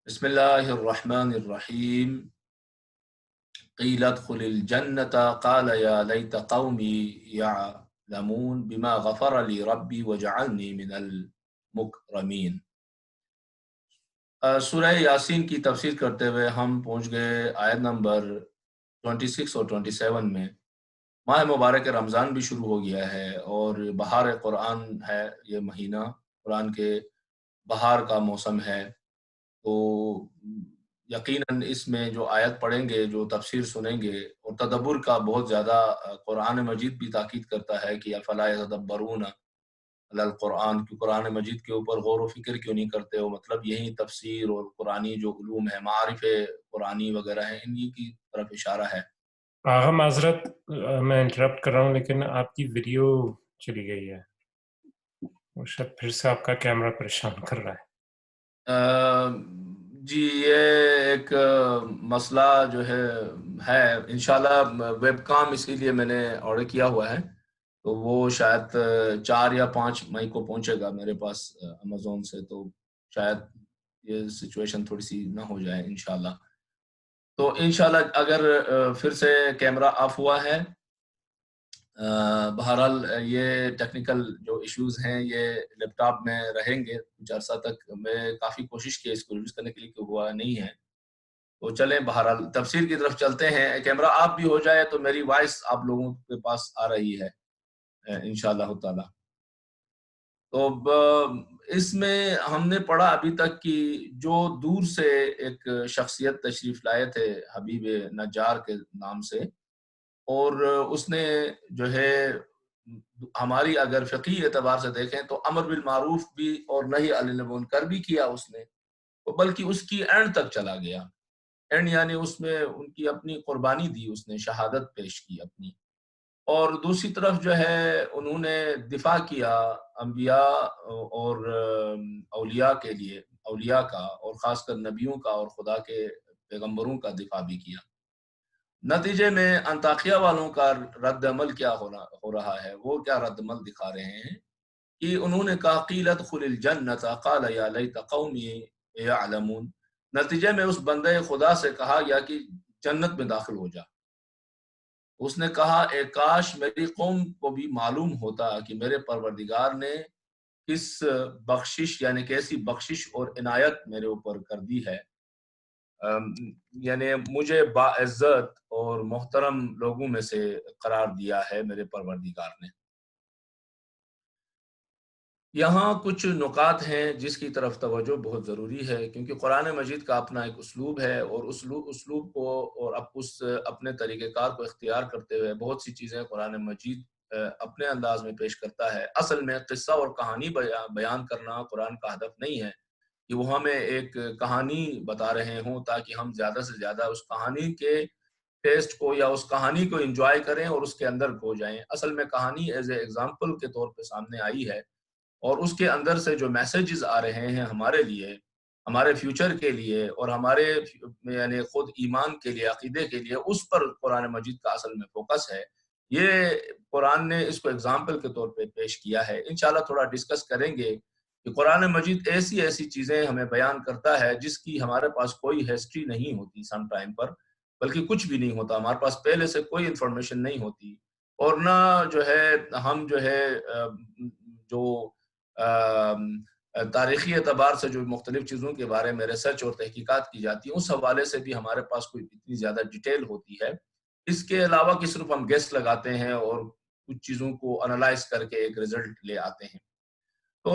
بسم اللہ الرحمن الرحیم قیل ادخل الجنة قال یا لیت قومی یعلمون بما غفر لی ربی وجعلنی من المکرمین۔ سورہ یاسین کی تفسیر کرتے ہوئے ہم پہنچ گئے آیت نمبر 26 اور 27 میں۔ ماہ مبارک رمضان بھی شروع ہو گیا ہے اور بہار قرآن ہے، یہ مہینہ قرآن کے بہار کا موسم ہے، تو یقیناً اس میں جو آیت پڑھیں گے، جو تفسیر سنیں گے اور تدبر کا بہت زیادہ قرآن مجید بھی تاکید کرتا ہے کہ افلا یتدبرون علی القرآن، کہ قرآن مجید کے اوپر غور و فکر کیوں نہیں کرتے ہو۔ مطلب یہی تفسیر اور قرآنی جو علوم ہے، معارف قرآنی وغیرہ ہیں، انہی کی طرف اشارہ ہے۔ آغا معذرت، میں انٹرپٹ کر رہا ہوں لیکن آپ کی ویڈیو چلی گئی ہے، وہ شاید پھر سے آپ کا کیمرہ پریشان کر رہا ہے۔ جی، یہ ایک مسئلہ جو ہے انشاءاللہ ویب کام اسی لیے میں نے آرڈر کیا ہوا ہے، تو وہ شاید 4 یا 5 مئی کو پہنچے گا میرے پاس امیزون سے، تو شاید یہ سچویشن تھوڑی سی نہ ہو جائے انشاءاللہ۔ تو انشاءاللہ اگر پھر سے کیمرہ آف ہوا ہے، بہرحال یہ ٹیکنیکل جو ایشوز ہیں یہ لیپ ٹاپ میں رہیں گے کچھ عرصہ تک۔ میں کافی کوشش کی اس کو ریڈیوس کرنے کے لیے، کہ ہوا نہیں ہے، تو چلیں بہرحال تفسیر کی طرف چلتے ہیں۔ کیمرہ آف بھی ہو جائے تو میری وائس آپ لوگوں کے پاس آ رہی ہے انشاءاللہ تعالی۔ تو اس میں ہم نے پڑھا ابھی تک کہ جو دور سے ایک شخصیت تشریف لائے تھے حبیب نجار کے نام سے، اور اس نے جو ہے ہماری اگر فقہی اعتبار سے دیکھیں تو امر بالمعروف بھی اور نہی عن المنکر بھی کیا اس نے، بلکہ اس کی اینڈ تک چلا گیا۔ اینڈ یعنی اس میں ان کی اپنی قربانی دی، اس نے شہادت پیش کی اپنی، اور دوسری طرف جو ہے انہوں نے دفاع کیا انبیاء اور اولیاء کے لیے، اولیاء کا اور خاص کر نبیوں کا اور خدا کے پیغمبروں کا دفاع بھی کیا۔ نتیجے میں انطاکیہ والوں کا رد عمل کیا ہو رہا ہے، وہ کیا رد عمل دکھا رہے ہیں کہ انہوں نے کہا قیل ادخل الجنۃ قال یا لیت قومی یعلمون۔ نتیجے میں اس بندے خدا سے کہا گیا کہ جنت میں داخل ہو جا۔ اس نے کہا اے کاش میری قوم کو بھی معلوم ہوتا کہ میرے پروردگار نے کس بخشش، یعنی کیسی بخشش اور عنایت میرے اوپر کر دی ہے، یعنی مجھے باعزت اور محترم لوگوں میں سے قرار دیا ہے میرے پروردگار نے۔ یہاں کچھ نکات ہیں جس کی طرف توجہ بہت ضروری ہے، کیونکہ قرآن مجید کا اپنا ایک اسلوب ہے، اور اسلوب کو اور اپنے طریقہ کار کو اختیار کرتے ہوئے بہت سی چیزیں قرآن مجید اپنے انداز میں پیش کرتا ہے۔ اصل میں قصہ اور کہانی بیان کرنا قرآن کا ہدف نہیں ہے کہ وہ ہمیں ایک کہانی بتا رہے ہوں تاکہ ہم زیادہ سے زیادہ اس کہانی کے ٹیسٹ کو یا اس کہانی کو انجوائے کریں اور اس کے اندر کھو جائیں۔ اصل میں کہانی ایز اے ایگزامپل کے طور پہ سامنے آئی ہے، اور اس کے اندر سے جو میسیجز آ رہے ہیں ہمارے لیے، ہمارے فیوچر کے لیے اور ہمارے یعنی خود ایمان کے لیے، عقیدے کے لیے، اس پر قرآن مجید کا اصل میں فوکس ہے۔ یہ قرآن نے اس کو اگزامپل کے طور پہ پیش کیا ہے۔ انشاءاللہ تھوڑا ڈسکس کریں گے کہ قرآن مجید ایسی چیزیں ہمیں بیان کرتا ہے جس کی ہمارے پاس کوئی ہسٹری نہیں ہوتی سم ٹائم پر، بلکہ کچھ بھی نہیں ہوتا، ہمارے پاس پہلے سے کوئی انفارمیشن نہیں ہوتی، اور نہ جو ہے ہم جو ہے جو تاریخی اعتبار سے جو مختلف چیزوں کے بارے میں ریسرچ اور تحقیقات کی جاتی ہیں، اس حوالے سے بھی ہمارے پاس کوئی اتنی زیادہ ڈیٹیل ہوتی ہے۔ اس کے علاوہ کہ صرف ہم گیس لگاتے ہیں اور کچھ چیزوں کو انالائز کر کے ایک رزلٹ لے آتے ہیں۔ تو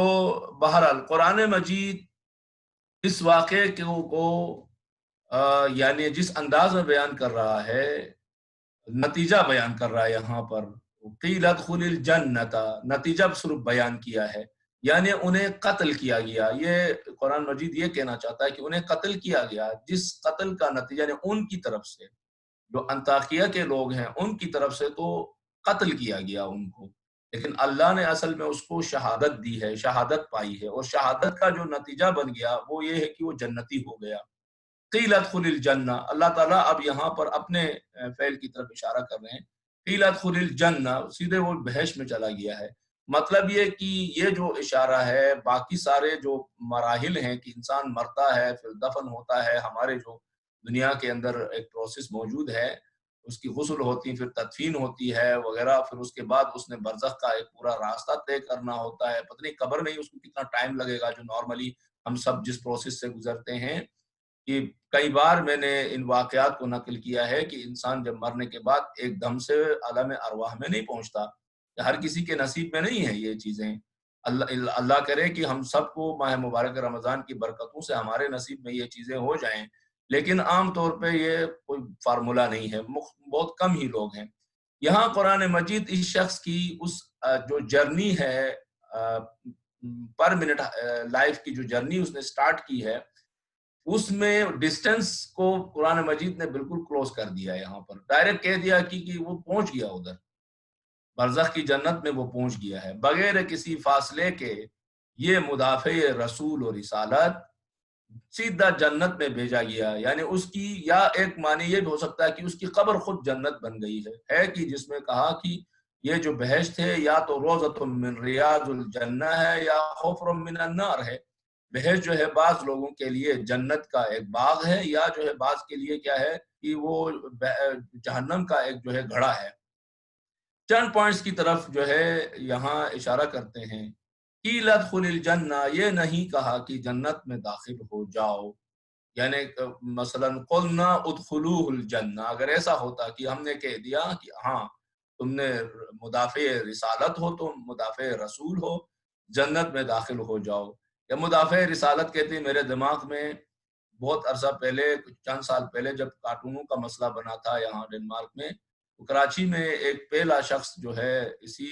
بہرحال قرآن مجید اس واقعے کو یعنی جس انداز میں بیان کر رہا ہے، نتیجہ بیان کر رہا ہے یہاں پر، قیل ادخل الجنۃ، نتیجہ صرف بیان کیا ہے، یعنی انہیں قتل کیا گیا۔ یہ قرآن مجید یہ کہنا چاہتا ہے کہ انہیں قتل کیا گیا، جس قتل کا نتیجہ یعنی ان کی طرف سے، جو انطاکیہ کے لوگ ہیں ان کی طرف سے تو قتل کیا گیا ان کو، لیکن اللہ نے اصل میں اس کو شہادت دی ہے، شہادت پائی ہے، اور شہادت کا جو نتیجہ بن گیا وہ یہ ہے کہ وہ جنتی ہو گیا۔ قیل ادخل الجنہ، اللہ تعالیٰ اب یہاں پر اپنے فعل کی طرف اشارہ کر رہے ہیں۔ قیل ادخل الجنہ، سیدھے وہ بحث میں چلا گیا ہے مطلب یہ کہ یہ جو اشارہ ہے باقی سارے جو مراحل ہیں کہ انسان مرتا ہے پھر دفن ہوتا ہے، ہمارے جو دنیا کے اندر ایک پروسیس موجود ہے، اس کی غسل ہوتی، پھر تدفین ہوتی ہے وغیرہ، پھر اس کے بعد اس نے برزخ کا ایک پورا راستہ طے کرنا ہوتا ہے، پتہ نہیں قبر میں ہی اس کو کتنا ٹائم لگے گا، جو نارملی ہم سب جس پروسیس سے گزرتے ہیں. کہ کئی بار میں نے ان واقعات کو نقل کیا ہے کہ انسان جب مرنے کے بعد ایک دم سے عالم ارواح میں نہیں پہنچتا، ہر کسی کے نصیب میں نہیں ہے یہ چیزیں. اللہ کرے کہ ہم سب کو ماہ مبارک رمضان کی برکتوں سے ہمارے نصیب میں یہ چیزیں ہو جائیں، لیکن عام طور پہ یہ کوئی فارمولہ نہیں ہے، بہت کم ہی لوگ ہیں. یہاں قرآن مجید اس شخص کی اس جو جرنی ہے پر منٹ لائف کی جو جرنی اس نے سٹارٹ کی ہے، اس میں ڈسٹنس کو قرآن مجید نے بالکل کلوز کر دیا. یہاں پر ڈائریکٹ کہہ دیا کہ وہ پہنچ گیا ادھر، برزخ کی جنت میں وہ پہنچ گیا ہے بغیر کسی فاصلے کے. یہ مدافع رسول اور رسالت سیدھا جنت میں بھیجا گیا. یعنی اس کی، یا ایک معنی یہ بھی ہو سکتا ہے کہ اس کی قبر خود جنت بن گئی ہے کہ جس میں کہا کہ یہ جو بہشت ہے یا تو روضۃ من ریاض الجنہ ہے یا حفر من النار ہے. بہشت جو ہے بعض لوگوں کے لیے جنت کا ایک باغ ہے، یا جو ہے بعض کے لیے کیا ہے کہ وہ جہنم کا ایک جو ہے گھڑا ہے. چند پوائنٹس کی طرف جو ہے یہاں اشارہ کرتے ہیں. قیل ادخل الجنہ، یہ نہیں کہا کہ جنت میں داخل ہو جاؤ. یعنی مثلا قلنا ادخلوہ الجنہ، اگر ایسا ہوتا کہ ہم نے کہہ دیا کہ ہاں تم نے مدافع رسالت ہو، تم مدافع رسول ہو، جنت میں داخل ہو جاؤ. یا مدافع رسالت کہتے ہیں، میرے دماغ میں بہت عرصہ پہلے، چند سال پہلے جب کارٹونوں کا مسئلہ بنا تھا یہاں ڈنمارک میں، تو کراچی میں ایک پہلا شخص جو ہے اسی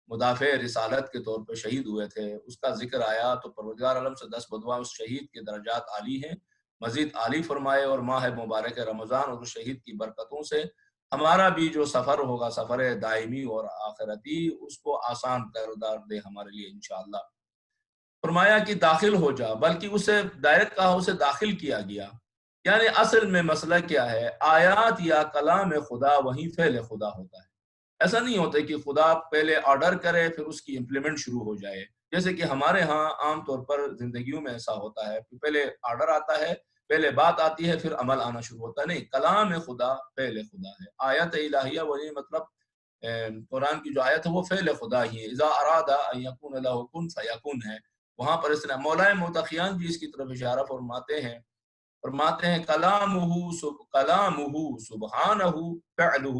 مدافع رسالت کے طور پہ شہید ہوئے تھے، اس کا ذکر آیا تو پروردگار عالم سے 10 بدعا اس شہید کے درجات عالی ہیں، مزید عالی فرمائے، اور ماہ مبارک رمضان اور اس شہید کی برکتوں سے ہمارا بھی جو سفر ہوگا، سفر دائمی اور آخرتی، اس کو آسان کر دے ہمارے لیے انشاءاللہ. فرمایا کہ داخل ہو جا، بلکہ اسے ڈائریکٹ کہا، اسے داخل کیا گیا. یعنی اصل میں مسئلہ کیا ہے، آیات یا کلام خدا وہیں فعل خدا ہوتا ہے. ایسا نہیں ہوتا کہ خدا پہلے آرڈر کرے پھر اس کی امپلیمنٹ شروع ہو جائے، جیسے کہ ہمارے ہاں عام طور پر زندگیوں میں ایسا ہوتا ہے، پہلے آرڈر آتا ہے، پہلے بات آتی ہے، پھر عمل آنا شروع ہوتا ہے. نہیں، کلام خدا فعل خدا ہے. آیت الہیہ وہی مطلب قرآن کی جو آیت ہے وہ فعل خدا ہی ہے. اذا اراد ان یکون لہ کن فیکون ہے. وہاں پر اس طرح مولا متقیان بھی اس کی طرف اشارہ فرماتے ہیں کلامہ سبحانہ فعلہ.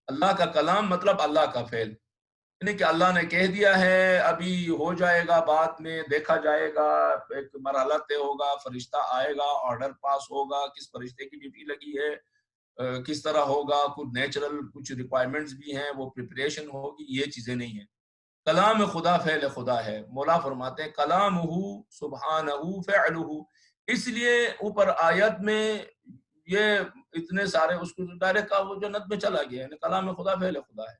اللہ کا کلام مطلب اللہ کا فعل، یعنی کہ اللہ نے کہہ دیا ہے، ابھی ہو جائے گا، بعد میں دیکھا جائے گا، ایک مرحلہ طے ہوگا، فرشتہ آئے گا، آرڈر پاس ہوگا، کس فرشتے کی ڈیوٹی لگی ہے، کس طرح ہوگا، کچھ نیچرل کچھ ریکوائرمنٹس بھی ہیں، وہ پریپریشن ہوگی. یہ چیزیں نہیں ہیں. کلام خدا فعل خدا ہے. مولا فرماتے ہیں کلامہ سبحانہ فعلہ. اس لیے اوپر آیت میں یہ اتنے سارے اس کو ڈائریکٹ کہا، وہ جنت میں چلا گیا، یعنی کلام خدا فعل خدا ہے.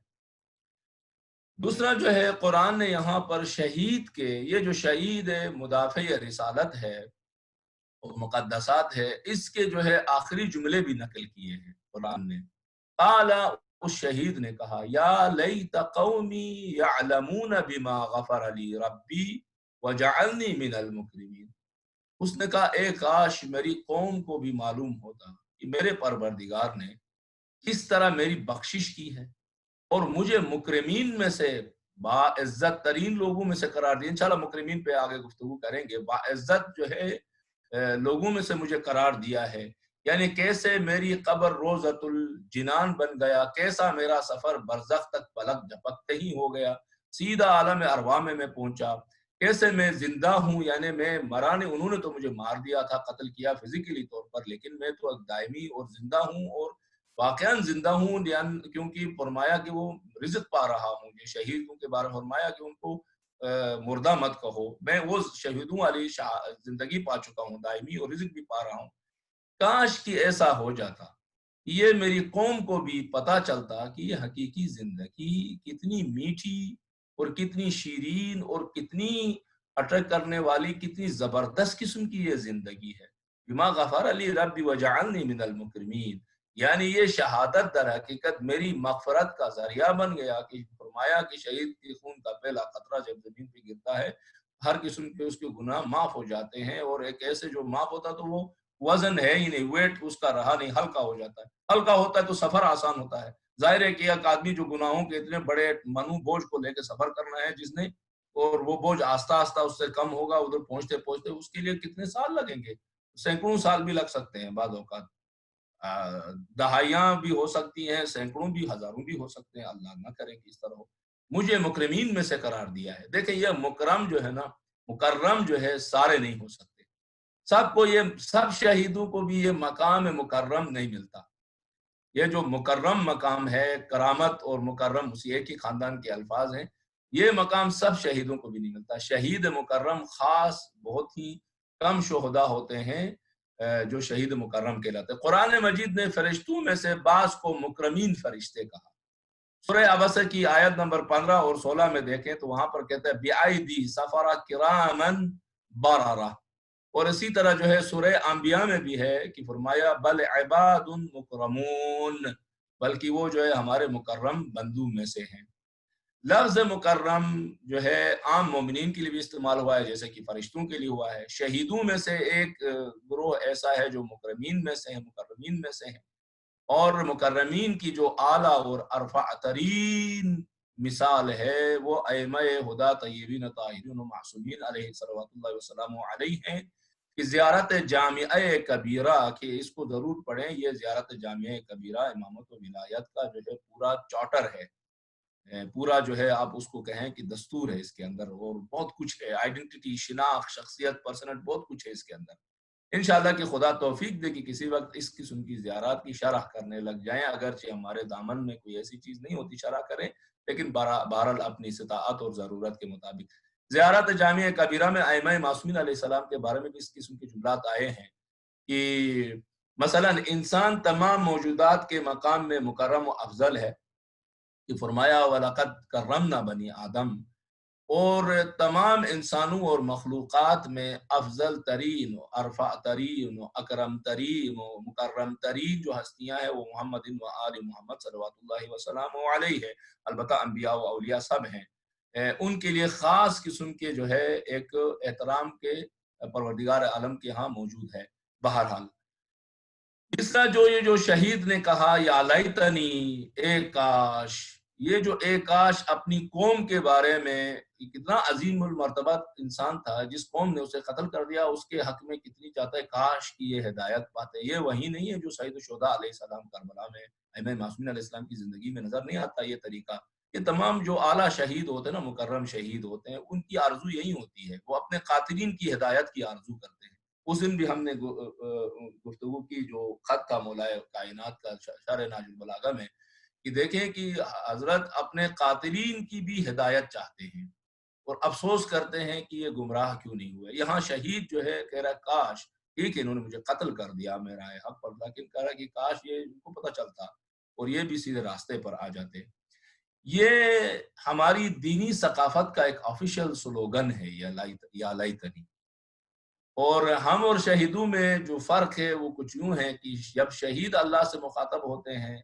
دوسرا جو ہے قرآن نے یہاں پر شہید کے، یہ جو شہید ہے مدافع رسالت ہے اور مقدسات ہے، اس کے جو ہے آخری جملے بھی نقل کیے ہیں قرآن نے. قال، اس شہید نے کہا، یا لیت قومی یعلمون بما غفر لی ربی وجعلنی من المکرمین. اس نے کہا اے کاش میری قوم کو بھی معلوم ہوتا کہ میرے پروردگار نے کس طرح میری بخشش کی ہے اور مجھے مکرمین میں سے، باعزت ترین لوگوں میں سے قرار دیا. انشاءاللہ مکرمین پہ آگے گفتگو کریں گے. باعزت جو ہے لوگوں میں سے مجھے قرار دیا ہے. یعنی کیسے میری قبر روضۃ الجنان بن گیا، کیسا میرا سفر برزخ تک پلک جھپکتے ہی ہو گیا، سیدھا عالم ارواح میں پہنچا. کیسے میں زندہ ہوں، یعنی میں مرا نہیں، انہوں نے تو مجھے مار دیا تھا، قتل کیا فزیکلی طور پر، لیکن میں تو ایک دائمی اور زندہ ہوں، اور واقعاً زندہ ہوں، کیونکہ فرمایا کہ وہ رزق پا رہا ہوں. یہ شہیدوں کے بارے فرمایا کہ ان کو مردہ مت کہو، میں وہ شہیدوں والی زندگی پا چکا ہوں دائمی، اور رزق بھی پا رہا ہوں. کاش کہ ایسا ہو جاتا، یہ میری قوم کو بھی پتا چلتا کہ یہ حقیقی زندگی کتنی میٹھی اور کتنی شیرین اور کتنی اٹریکٹ کرنے والی، کتنی زبردست قسم کی یہ زندگی ہے. بما غفر علی ربی وجعلنی من المکرمین. یعنی یہ شہادت در حقیقت میری مغفرت کا ذریعہ بن گیا کہ فرمایا کہ شہید کی خون کا پہلا قطرہ جب زمین پہ گرتا ہے ہر قسم کے اس کے گناہ معاف ہو جاتے ہیں، اور ایک ایسے جو معاف ہوتا تو وہ وزن ہے ہی نہیں، ویٹ اس کا رہا نہیں، ہلکا ہو جاتا ہے، ہلکا ہوتا ہے تو سفر آسان ہوتا ہے۔ ظاہر ہے کہ ایک آدمی جو گناہوں کے اتنے بڑے منو بوجھ کو لے کے سفر کرنا ہے جس نے، اور وہ بوجھ آہستہ آہستہ اس سے کم ہوگا ادھر پہنچتے پہنچتے، اس کے لیے کتنے سال لگیں گے؟ سینکڑوں سال بھی لگ سکتے ہیں، بعض اوقات دہائیاں بھی ہو سکتی ہیں، سینکڑوں بھی، ہزاروں بھی ہو سکتے ہیں، اللہ نہ کرے کہ اس طرح ہو۔ مجھے مکرمین میں سے قرار دیا ہے۔ دیکھیں یہ مکرم جو ہے نا، مکرم جو ہے سارے نہیں ہو سکتے، سب کو یہ، سب شہیدوں کو بھی یہ مقام مکرم نہیں ملتا۔ یہ جو مکرم مقام ہے، کرامت اور مکرم اسی ایک ہی خاندان کے الفاظ ہیں، یہ مقام سب شہیدوں کو بھی نہیں ملتا۔ شہید مکرم خاص بہت ہی کم شہداء ہوتے ہیں جو شہید مکرم کہلاتے ہیں۔ قرآن مجید نے فرشتوں میں سے بعض کو مکرمین فرشتے کہا۔ سورہ عبسہ کی آیت نمبر 15 اور 16 میں دیکھیں تو وہاں پر کہتا ہے بِعَیْدِی سَفَرَ کِرَامًا بَرَرَہ، اور اسی طرح جو ہے سورہ انبیاء میں بھی ہے کہ فرمایا بل عباد مکرمون، بلکہ وہ جو ہے ہمارے مکرم بندوں میں سے ہیں۔ لفظ مکرم جو ہے عام مومنین کے لیے بھی استعمال ہوا ہے جیسے کہ فرشتوں کے لیے ہوا ہے۔ شہیدوں میں سے ایک گروہ ایسا ہے جو مکرمین میں سے ہیں، مکرمین میں سے ہیں، اور مکرمین کی جو اعلیٰ اور ارفع ترین مثال ہے وہ ائمہ ہدا طیبین طاہرین و معصومین علیہ صلوات اللہ وسلام علیہ ہیں، کہ زیارت جامعہ کبیرہ، کہ اس کو ضرور پڑھیں، یہ زیارت جامعہ کبیرہ امامت و ولایت کا جو ہے پورا چارٹر ہے، پورا جو ہے آپ اس کو کہیں کہ دستور ہے اس کے اندر، اور بہت کچھ ہے، آئیڈینٹی، شناخت، شخصیت، پرسنل، بہت کچھ ہے اس کے اندر۔ انشاءاللہ کہ خدا توفیق دے کہ کسی وقت اس قسم کی زیارات کی شرح کرنے لگ جائیں، اگرچہ ہمارے دامن میں کوئی ایسی چیز نہیں ہوتی شرح کریں، لیکن بہرحال اپنی استطاعت اور ضرورت کے مطابق۔ زیارت جامعہ کبیرہ میں ائمہ معصومین علیہ السلام کے بارے میں بھی اس قسم کے جملات آئے ہیں کہ مثلا انسان تمام موجودات کے مقام میں مکرم و افضل ہے، کہ فرمایا وَلَقَدْ كَرَّمْنَا بَنِي آدم، اور تمام انسانوں اور مخلوقات میں افضل ترین و ارفع ترین و اکرم ترین و مکرم ترین جو ہستیاں ہیں وہ محمد و آل محمد صلوات اللہ وسلم علیہ ہے۔ البتہ انبیاء و اولیاء سب ہیں، ان کے لیے خاص قسم کے جو ہے ایک احترام کے پروردگار عالم کے ہاں موجود ہے۔ بہرحال اس طرح یہ جو شہید نے کہا یا لیتنی، اے کاش، یہ جو اے کاش اپنی قوم کے بارے میں، کتنا عظیم المرتبہ انسان تھا، جس قوم نے اسے قتل کر دیا، اس کے حق میں کتنی چاہتا ہے کاش کی یہ ہدایت پاتے۔ یہ وہی نہیں ہے جو سید الشہداء علیہ السلام کربلا میں، ائمہ معصومین علیہ السلام کی زندگی میں نظر نہیں آتا یہ طریقہ۔ یہ تمام جو اعلیٰ شہید ہوتے ہیں نا، مکرم شہید ہوتے ہیں، ان کی آرزو یہی ہوتی ہے، وہ اپنے قاتلین کی ہدایت کی آرزو کرتے ہیں۔ اس دن بھی ہم نے گفتگو کی جو خط تھا مولائے کائنات کا شرح نہج البلاغہ میں، کہ دیکھیں کہ حضرت اپنے قاتلین کی بھی ہدایت چاہتے ہیں اور افسوس کرتے ہیں کہ یہ گمراہ کیوں نہیں ہوئے۔ یہاں شہید جو ہے کہہ رہا ہے کاش، ٹھیک ہے انہوں نے مجھے قتل کر دیا میرا حق پر، لیکن کہہ رہا ہے کہ کاش یہ ان کو پتہ چلتا اور یہ بھی سیدھے راستے پر آ جاتے۔ یہ ہماری دینی ثقافت کا ایک آفیشیل سلوگن ہے یا لیتنی۔ اور ہم اور شہیدوں میں جو فرق ہے وہ کچھ یوں ہے کہ جب شہید اللہ سے مخاطب ہوتے ہیں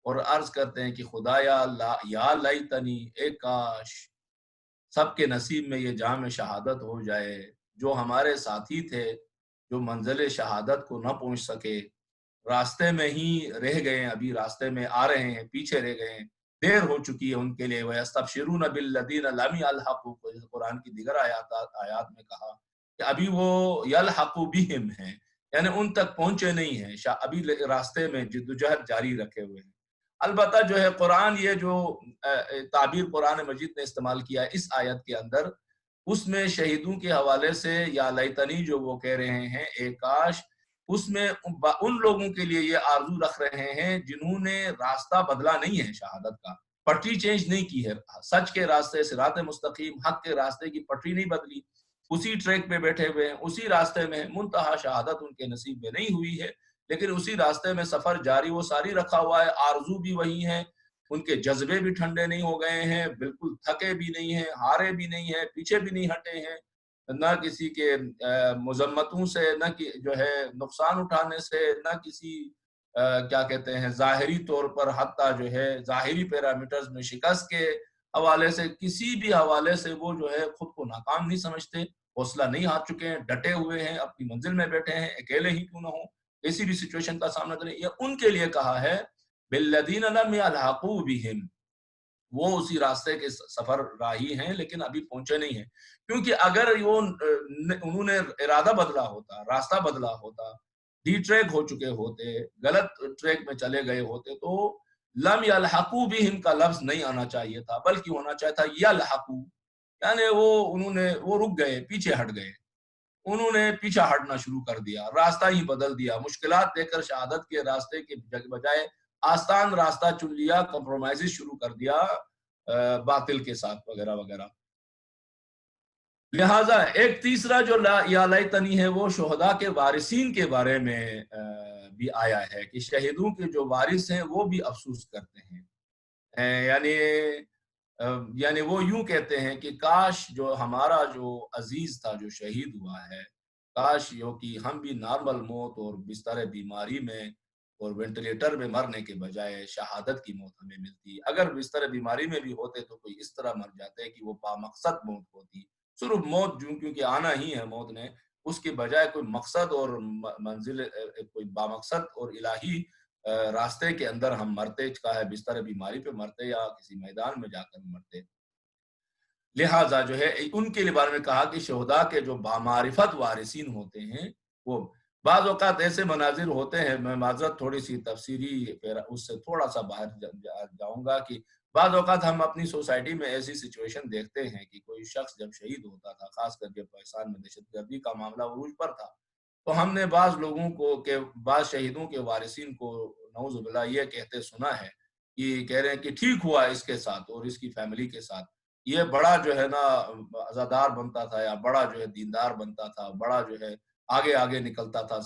اور عرض کرتے ہیں کہ خدایا یا لیتنی، اے کاش سب کے نصیب میں یہ جام شہادت ہو جائے، جو ہمارے ساتھی تھے، جو منزل شہادت کو نہ پہنچ سکے، راستے میں ہی رہ گئے، ابھی راستے میں آ رہے ہیں، پیچھے رہ گئے ہیں، دیر ہو چکی ہے ان کے لیے۔ وَيَسْتَبْشِرُونَ بِالَّذِينَ لَمْ يَلْحَقُوا، جیسے قرآن کی دیگر آیات میں کہا کہ ابھی وہ یلحقوا بہم ہیں، یعنی ان تک پہنچے نہیں ہیں، ابھی راستے میں جدوجہد جاری رکھے ہوئے ہیں۔ البتہ جو ہے قرآن، یہ جو تعبیر قرآن مجید نے استعمال کیا ہے اس آیت کے اندر، اس میں شہیدوں کے حوالے سے یا لیتنی جو وہ کہہ رہے ہیں اے کاش، اس میں ان لوگوں کے لیے یہ آرزو رکھ رہے ہیں جنہوں نے راستہ بدلا نہیں ہے شہادت کا، پٹری چینج نہیں کی ہے، سچ کے راستے، صراط مستقیم، حق کے راستے کی پٹری نہیں بدلی، اسی ٹریک پہ بیٹھے ہوئے ہیں، اسی راستے میں، منتہا شہادت ان کے نصیب میں نہیں ہوئی ہے، لیکن اسی راستے میں سفر جاری و ساری رکھا ہوا ہے، آرزو بھی وہی ہیں، ان کے جذبے بھی ٹھنڈے نہیں ہو گئے ہیں، بالکل تھکے بھی نہیں ہیں، ہارے بھی نہیں ہیں، پیچھے بھی نہیں ہٹے ہیں، نہ کسی کے مذمتوں سے، نہ جو ہے نقصان اٹھانے سے، نہ کسی کیا کہتے ہیں ظاہری طور پر حتیٰ جو ہے ظاہری پیرامیٹرز میں شکست کے حوالے سے کسی بھی حوالے سے وہ جو ہے خود کو ناکام نہیں سمجھتے، حوصلہ نہیں ہار چکے ہیں، ڈٹے ہوئے ہیں، اپنی منزل میں بیٹھے ہیں، اکیلے ہی کیوں نہ ہوں کسی بھی سچویشن کا سامنا کریں. یہ ان کے لیے کہا ہے بالذین لم یلحقوا بہم، وہ اسی راستے کے سفر راہی ہیں لیکن ابھی پہنچے نہیں ہیں. کیونکہ اگر وہ انہوں نے ارادہ بدلا ہوتا، راستہ بدلا ہوتا، ڈی ٹریک ہو چکے ہوتے، غلط ٹریک میں چلے گئے ہوتے تو لم یلحقوا بہم کا لفظ نہیں آنا چاہیے تھا، بلکہ ہونا چاہیے تھا یلحقوا، یعنی وہ رک گئے، پیچھے ہٹ گئے، انہوں نے پیچھا ہٹنا شروع کر دیا، راستہ ہی بدل دیا، مشکلات دے کر شہادت کے راستے کے بجائے آسان راستہ چن لیا، کمپرومائز شروع کر دیا باطل کے ساتھ وغیرہ وغیرہ. لہٰذا ایک تیسرا جو یا لیتنی ہے وہ شہداء کے وارثین کے بارے میں بھی آیا ہے کہ شہیدوں کے جو وارث ہیں وہ بھی افسوس کرتے ہیں. یعنی وہ یوں کہتے ہیں کہ کاش جو ہمارا جو عزیز تھا جو شہید ہوا ہے، کاش کہ ہم بھی نارمل موت اور بستر بیماری میں اور وینٹیلیٹر میں مرنے کے بجائے شہادت کی موت ہمیں ملتی. اگر بستر بیماری میں بھی ہوتے تو کوئی اس طرح مر جاتے کہ وہ بامقصد موت ہوتی. صرف موت کیونکہ آنا ہی ہے موت نے، اس کے بجائے کوئی مقصد اور منزل، کوئی بامقصد اور الہی راستے کے اندر ہم مرتے، چاہے بستر بیماری پہ مرتے یا کسی میدان میں جا کر مرتے. لہٰذا جو ہے ان کے بارے میں کہا کہ شہداء کے جو بامعرفت وارثین ہوتے ہیں وہ بعض اوقات ایسے مناظر ہوتے ہیں، میں معذرت تھوڑی سی تفسیری اس سے تھوڑا سا باہر جاؤں گا، کہ بعض اوقات ہم اپنی سوسائٹی میں ایسی سچویشن دیکھتے ہیں کہ کوئی شخص جب شہید ہوتا تھا، خاص کر جب پاکستان میں دہشت گردی کا معاملہ عروج پر تھا، تو ہم نے بعض لوگوں کو کہ بعض شہیدوں کے وارثین کو نعوذ باللہ یہ کہتے سنا ہے کہ کہہ رہے ہیں کہ ٹھیک ہوا اس کے ساتھ اور اس کی فیملی کے ساتھ، یہ بڑا جو ہے نا عزادار بنتا تھا یا بڑا جو ہے دیندار بنتا تھا، بڑا جو ہے آگے نکلتا تھا،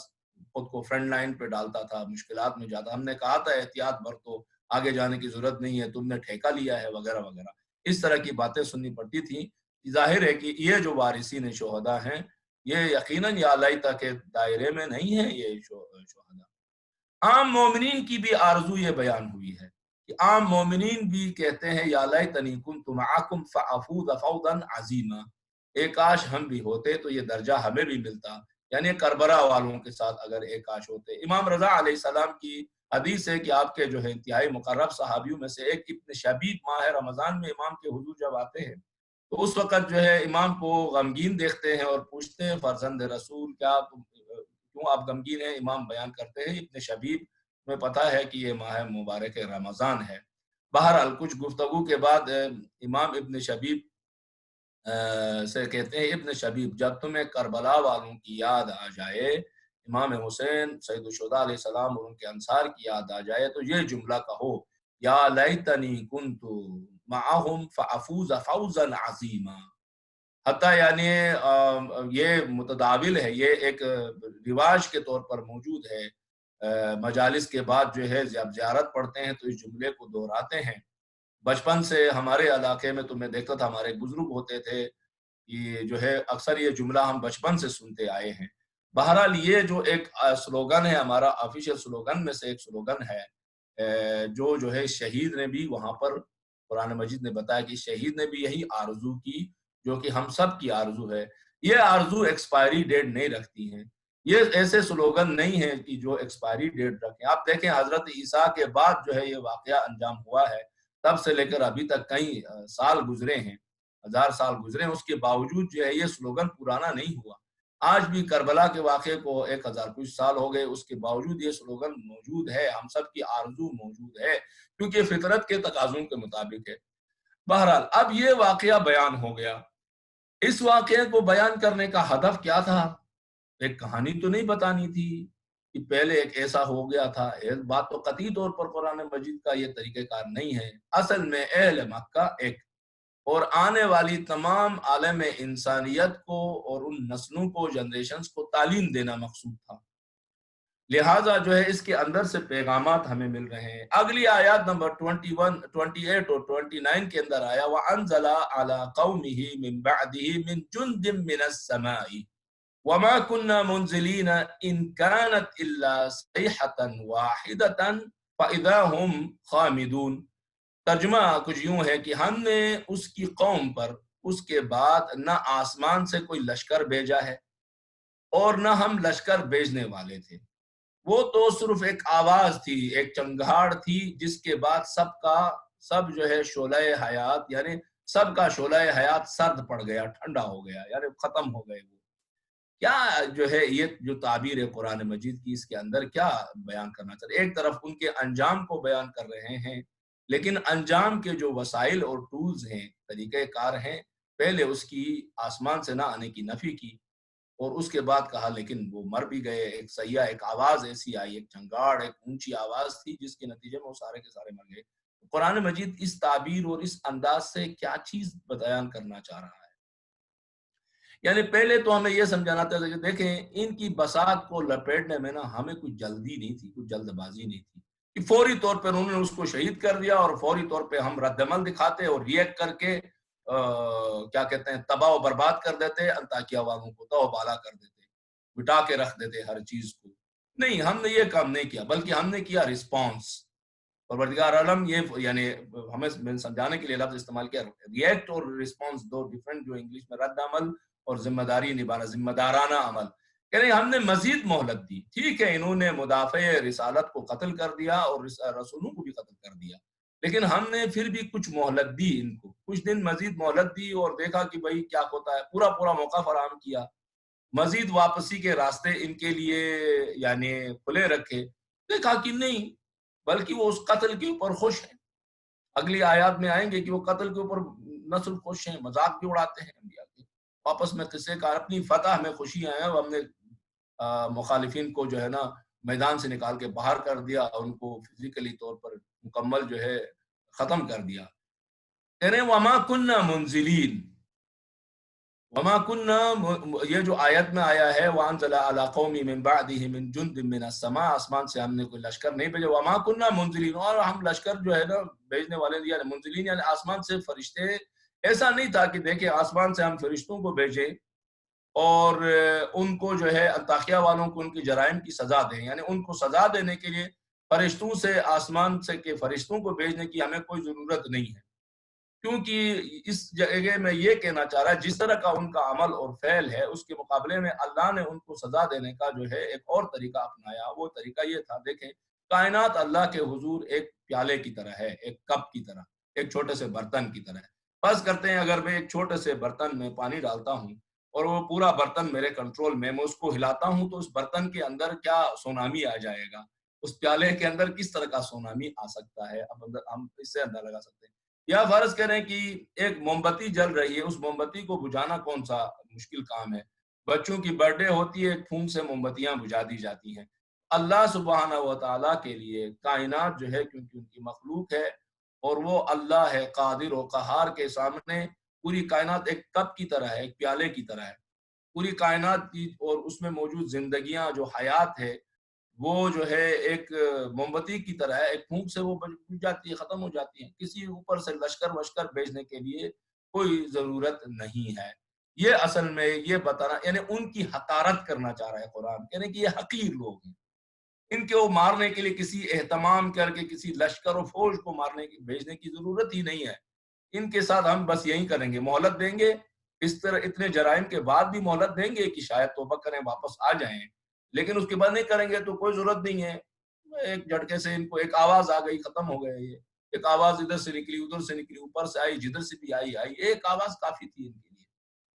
خود کو فرنٹ لائن پہ ڈالتا تھا، مشکلات میں جاتا. ہم نے کہا تھا احتیاط برتو، آگے جانے کی ضرورت نہیں ہے، تم نے ٹھیکہ لیا ہے وغیرہ وغیرہ. اس طرح کی باتیں سننی پڑتی تھیں. ظاہر ہے کہ یہ جو وارثین شہداء ہیں یہ یقیناً یا لیتا کے دائرے میں نہیں ہیں. یہ شہداء عام مومنین کی بھی آرزو یہ بیان ہوئی ہے کہ عام مومنین بھی کہتے ہیں یا لیتنی کنت معکم فافوز فوزا عظیما، ایک کاش ہم بھی ہوتے تو یہ درجہ ہمیں بھی ملتا، یعنی کربلا والوں کے ساتھ اگر ایک کاش ہوتے. امام رضا علیہ السلام کی حدیث ہے کہ آپ کے جو ہے انتہائی مقرب صحابیوں میں سے ایک ابن شبیب ماہ رمضان میں امام کے حضور جب آتے ہیں تو اس وقت جو ہے امام کو غمگین دیکھتے ہیں اور پوچھتے ہیں فرزند رسول کیوں آپ غمگین ہیں؟ امام بیان کرتے ہیں ابن شبیب میں پتا ہے کہ یہ ماہ مبارک رمضان ہے. بہرحال کچھ گفتگو کے بعد امام ابن شبیب سے کہتے ہیں ابن شبیب جب تمہیں کربلا والوں کی یاد آ جائے، امام حسین سید الشہداء علیہ السلام اور ان کے انصار کی یاد آ جائے تو یہ جملہ کہو یا لیتنی کنت معہم فافوز فوزا عظیما. حتیٰ یعنی یہ متداول ہے، یہ ایک رواج کے طور پر موجود ہے. مجالس کے بعد جو ہے جب زیارت پڑھتے ہیں تو اس جملے کو دہراتے ہیں. بچپن سے ہمارے علاقے میں تو میں دیکھتا تھا ہمارے بزرگ ہوتے تھے کہ جو ہے اکثر یہ جملہ ہم بچپن سے سنتے آئے ہیں. بہرحال یہ جو ایک سلوگن ہے ہمارا آفیشیل سلوگن میں سے ایک سلوگن ہے جو ہے شہید نے بھی وہاں پر قرآن مجید نے بتایا کہ شہید نے بھی یہی آرزو کی جو کہ ہم سب کی آرزو ہے. یہ آرزو ایکسپائری ڈیٹ نہیں رکھتی ہیں، یہ ایسے سلوگن نہیں ہیں کہ جو ایکسپائری ڈیٹ رکھیں. آپ دیکھیں حضرت عیسیٰ کے بعد جو ہے یہ واقعہ انجام ہوا ہے، تب سے لے کر ابھی تک کئی سال گزرے ہیں، 1000 سال گزرے ہیں، اس کے باوجود جو ہے یہ سلوگن پرانا نہیں ہوا. آج بھی کربلا کے واقعے کو 1000 کچھ سال ہو گئے، اس کے باوجود یہ سلوگن موجود ہے، ہم سب کی آرزو موجود ہے کیونکہ فطرت کے تقاضوں کے مطابق ہے. بہرحال اب یہ واقعہ بیان ہو گیا. اس واقعے کو بیان کرنے کا ہدف کیا تھا؟ ایک کہانی تو نہیں بتانی تھی کہ پہلے ایک ایسا ہو گیا تھا. ایک بات تو قطعی طور پر قرآن مجید کا یہ طریقہ کار نہیں ہے. اصل میں اہل مکہ ایک اور آنے والی تمام عالم انسانیت کو اور ان نسلوں کو، جنریشنز کو تعلیم دینا مقصود تھا. لہٰذا جو ہے اس کے اندر سے پیغامات ہمیں مل رہے ہیں. اگلی آیات نمبر 21، 28 اور 29 کے اندر آیا وَأَنزَلَ عَلَىٰ قَوْمِهِ مِن بَعْدِهِ مِن جُنْدٍ مِّنَ السَّمَاءِ. وما كنا منزلين إن كانت إلا صيحة واحدة فإذا هم خامدون. ترجمہ کچھ یوں ہے کہ ہم نے اس کی قوم پر اس کے بعد نہ آسمان سے کوئی لشکر بھیجا ہے اور نہ ہم لشکر بھیجنے والے تھے. وہ تو صرف ایک آواز تھی، ایک چنگھاڑ تھی، جس کے بعد سب جو ہے شعلہ حیات، یعنی سب کا شعلہ حیات سرد پڑ گیا، ٹھنڈا ہو گیا، یعنی ختم ہو گئے. وہ کیا جو ہے یہ جو تعبیر ہے قرآن مجید کی، اس کے اندر کیا بیان کرنا چاہتے؟ ایک طرف ان کے انجام کو بیان کر رہے ہیں، لیکن انجام کے جو وسائل اور ٹولز ہیں، طریقہ کار ہیں، پہلے اس کی آسمان سے نہ آنے کی نفی کی، اور اس کے بعد کہا لیکن وہ مر بھی گئے. ایک سیاح، ایک آواز ایسی آئی، ایک چنگاڑ، ایک اونچی آواز تھی، جس کے نتیجے میں وہ سارے کے سارے مر گئے. قرآن مجید اس تعبیر اور اس انداز سے کیا چیز بیان کرنا چاہ رہا ہے؟ یعنی پہلے تو ہمیں یہ سمجھانا تھا کہ دیکھیں ان کی بساط کو لپیٹنے میں نا ہمیں کوئی جلدی نہیں تھی، کوئی جلد بازی نہیں تھی کہ فوری طور پر انہوں نے اس کو شہید کر دیا اور فوری طور پہ ہم رد عمل دکھاتے اور ریئیکٹ کر کے کیا کہتے ہیں تباہ و برباد کر دیتے، انطاکیہ والوں کو تو بالا کر دیتے، مٹا کے رکھ دیتے ہر چیز کو. نہیں، ہم نے یہ کام نہیں کیا، بلکہ ہم نے کیا رسپانس. پروردگار عالم یہ یعنی ہمیں سمجھانے کے لیے لفظ استعمال کیا، ریئیکٹ اور رسپانس دو ڈیفرنٹ، جو انگلش میں رد عمل اور ذمہ داری نبھانا، ذمہ دارانہ عمل. یعنی ہم نے مزید مہلت دی. ٹھیک ہے انہوں نے مدافع رسالت کو قتل کر دیا اور رسولوں کو بھی قتل کر دیا، لیکن ہم نے پھر بھی کچھ مہلت دی، ان کو کچھ دن مزید مہلت دی اور دیکھا کہ بھائی کیا ہوتا ہے. پورا موقع فراہم کیا، مزید واپسی کے راستے ان کے لیے یعنی کھلے رکھے. دیکھا کہ نہیں، بلکہ وہ اس قتل کے اوپر خوش ہیں. اگلی آیات میں آئیں گے کہ وہ قتل کے اوپر نسل خوش ہیں، مذاق بھی اڑاتے ہیں انبیاء کے. واپس میں قصے کا اپنی فتح میں خوشیاں ہیں، ہم نے مخالفین کو جو ہے نا میدان سے نکال کے باہر کر دیا، ان کو فزیکلی طور پر مکمل جو ہے ختم کر دیا. کہہ رہے ہیں وما کننا منزلین، وما کننا، یہ جو آیت میں آیا ہے وانزل علی قوم من بعدہ من جند من السماء، آسمان سے ہم نے کوئی لشکر نہیں بھیجا. وما کننا منزلین، اور ہم لشکر جو ہے نا بھیجنے والے یعنی منزلین یعنی آسمان سے فرشتے. ایسا نہیں تھا کہ دیکھیں آسمان سے ہم فرشتوں کو بھیجیں اور ان کو جو ہے انطاکیہ والوں کو ان کی جرائم کی سزا دیں. یعنی ان کو سزا دینے کے لیے فرشتوں سے، آسمان سے کے فرشتوں کو بھیجنے کی ہمیں کوئی ضرورت نہیں ہے، کیونکہ اس جگہ میں یہ کہنا چاہ رہا ہے جس طرح کا ان کا عمل اور فعل ہے اس کے مقابلے میں اللہ نے ان کو سزا دینے کا جو ہے ایک اور طریقہ اپنایا. وہ طریقہ یہ تھا، دیکھیں کائنات اللہ کے حضور ایک پیالے کی طرح ہے، ایک کپ کی طرح، ایک چھوٹے سے برتن کی طرح ہے. فرض کرتے ہیں اگر میں ایک چھوٹے سے برتن میں پانی ڈالتا ہوں اور وہ پورا برتن میرے کنٹرول میں اس کو ہلاتا ہوں، تو اس برتن کے اندر کیا سونامی آ جائے گا، اس پیالے کے اندر کس طرح کا سونامی آ سکتا ہے. اب ہم اس سے اندازہ لگا سکتے ہیں. یا فرض کریں کہ ایک موم بتی جل رہی ہے، اس موم بتی کو بجھانا کون سا مشکل کام ہے. بچوں کی برتھ ڈے ہوتی ہے، ایک پھونک سے موم بتیاں بجھا دی جاتی ہیں. اللہ سبحانہ و تعالیٰ کے لیے کائنات جو ہے کیونکہ ان کی مخلوق ہے اور وہ اللہ ہے قادر و قہار کے سامنے پوری کائنات ایک کپ کی طرح ہے، ایک پیالے کی طرح ہے. پوری کائنات کی اور اس میں موجود زندگیاں جو حیات ہے وہ جو ہے ایک موم بتی کی طرح ہے، ایک پھونک سے وہ بجھ جاتی ہے، ختم ہو جاتی ہے. کسی اوپر سے لشکر وشکر بھیجنے کے لیے کوئی ضرورت نہیں ہے. یہ اصل میں یہ بتانا یعنی ان کی حقارت کرنا چاہ رہا ہے قرآن، یعنی کہ یہ حقیر لوگ ہیں، ان کے وہ مارنے کے لیے کسی اہتمام کر کے کسی لشکر و فوج کو مارنے کی بھیجنے کی ضرورت ہی نہیں ہے. ان کے ساتھ ہم بس یہی کریں گے، مہلت دیں گے. اس طرح اتنے جرائم کے بعد بھی مہلت دیں گے کہ شاید توبہ کریں، واپس آ جائیں، لیکن اس کے بعد نہیں کریں گے تو کوئی ضرورت نہیں ہے. ایک جھٹکے سے ان کو ایک آواز آ گئی، ختم ہو گئے. یہ ایک آواز ادھر سے نکلی، ادھر سے نکلی، اوپر سے آئی، جدھر سے بھی آئی، ایک آواز کافی تھی ان کے لیے.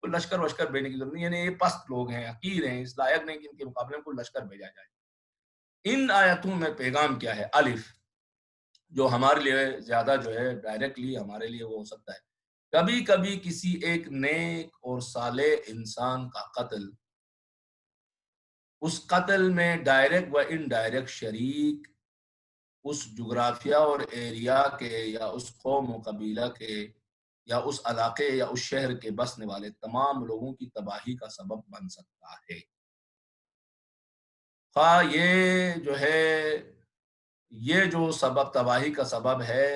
کوئی لشکر وشکر بھیجنے کی ضرورت نہیں. یعنی یہ پست لوگ ہیں، حقیر ہیں، اس لائق نہیں کہ ان کے مقابلے میں کوئی لشکر بھیجا جائے. ان آیتوں میں پیغام کیا ہے؟ الف، جو ہمارے لیے زیادہ جو ہے ڈائریکٹلی ہمارے لیے وہ ہو سکتا ہے. کبھی کبھی کسی ایک نیک اور صالح انسان کا قتل، اس قتل میں ڈائریکٹ و انڈائریکٹ شریک اس جغرافیہ اور ایریا کے یا اس قوم و قبیلہ کے یا اس علاقے یا اس شہر کے بسنے والے تمام لوگوں کی تباہی کا سبب بن سکتا ہے. خواہ یہ جو ہے یہ جو سبب تباہی کا سبب ہے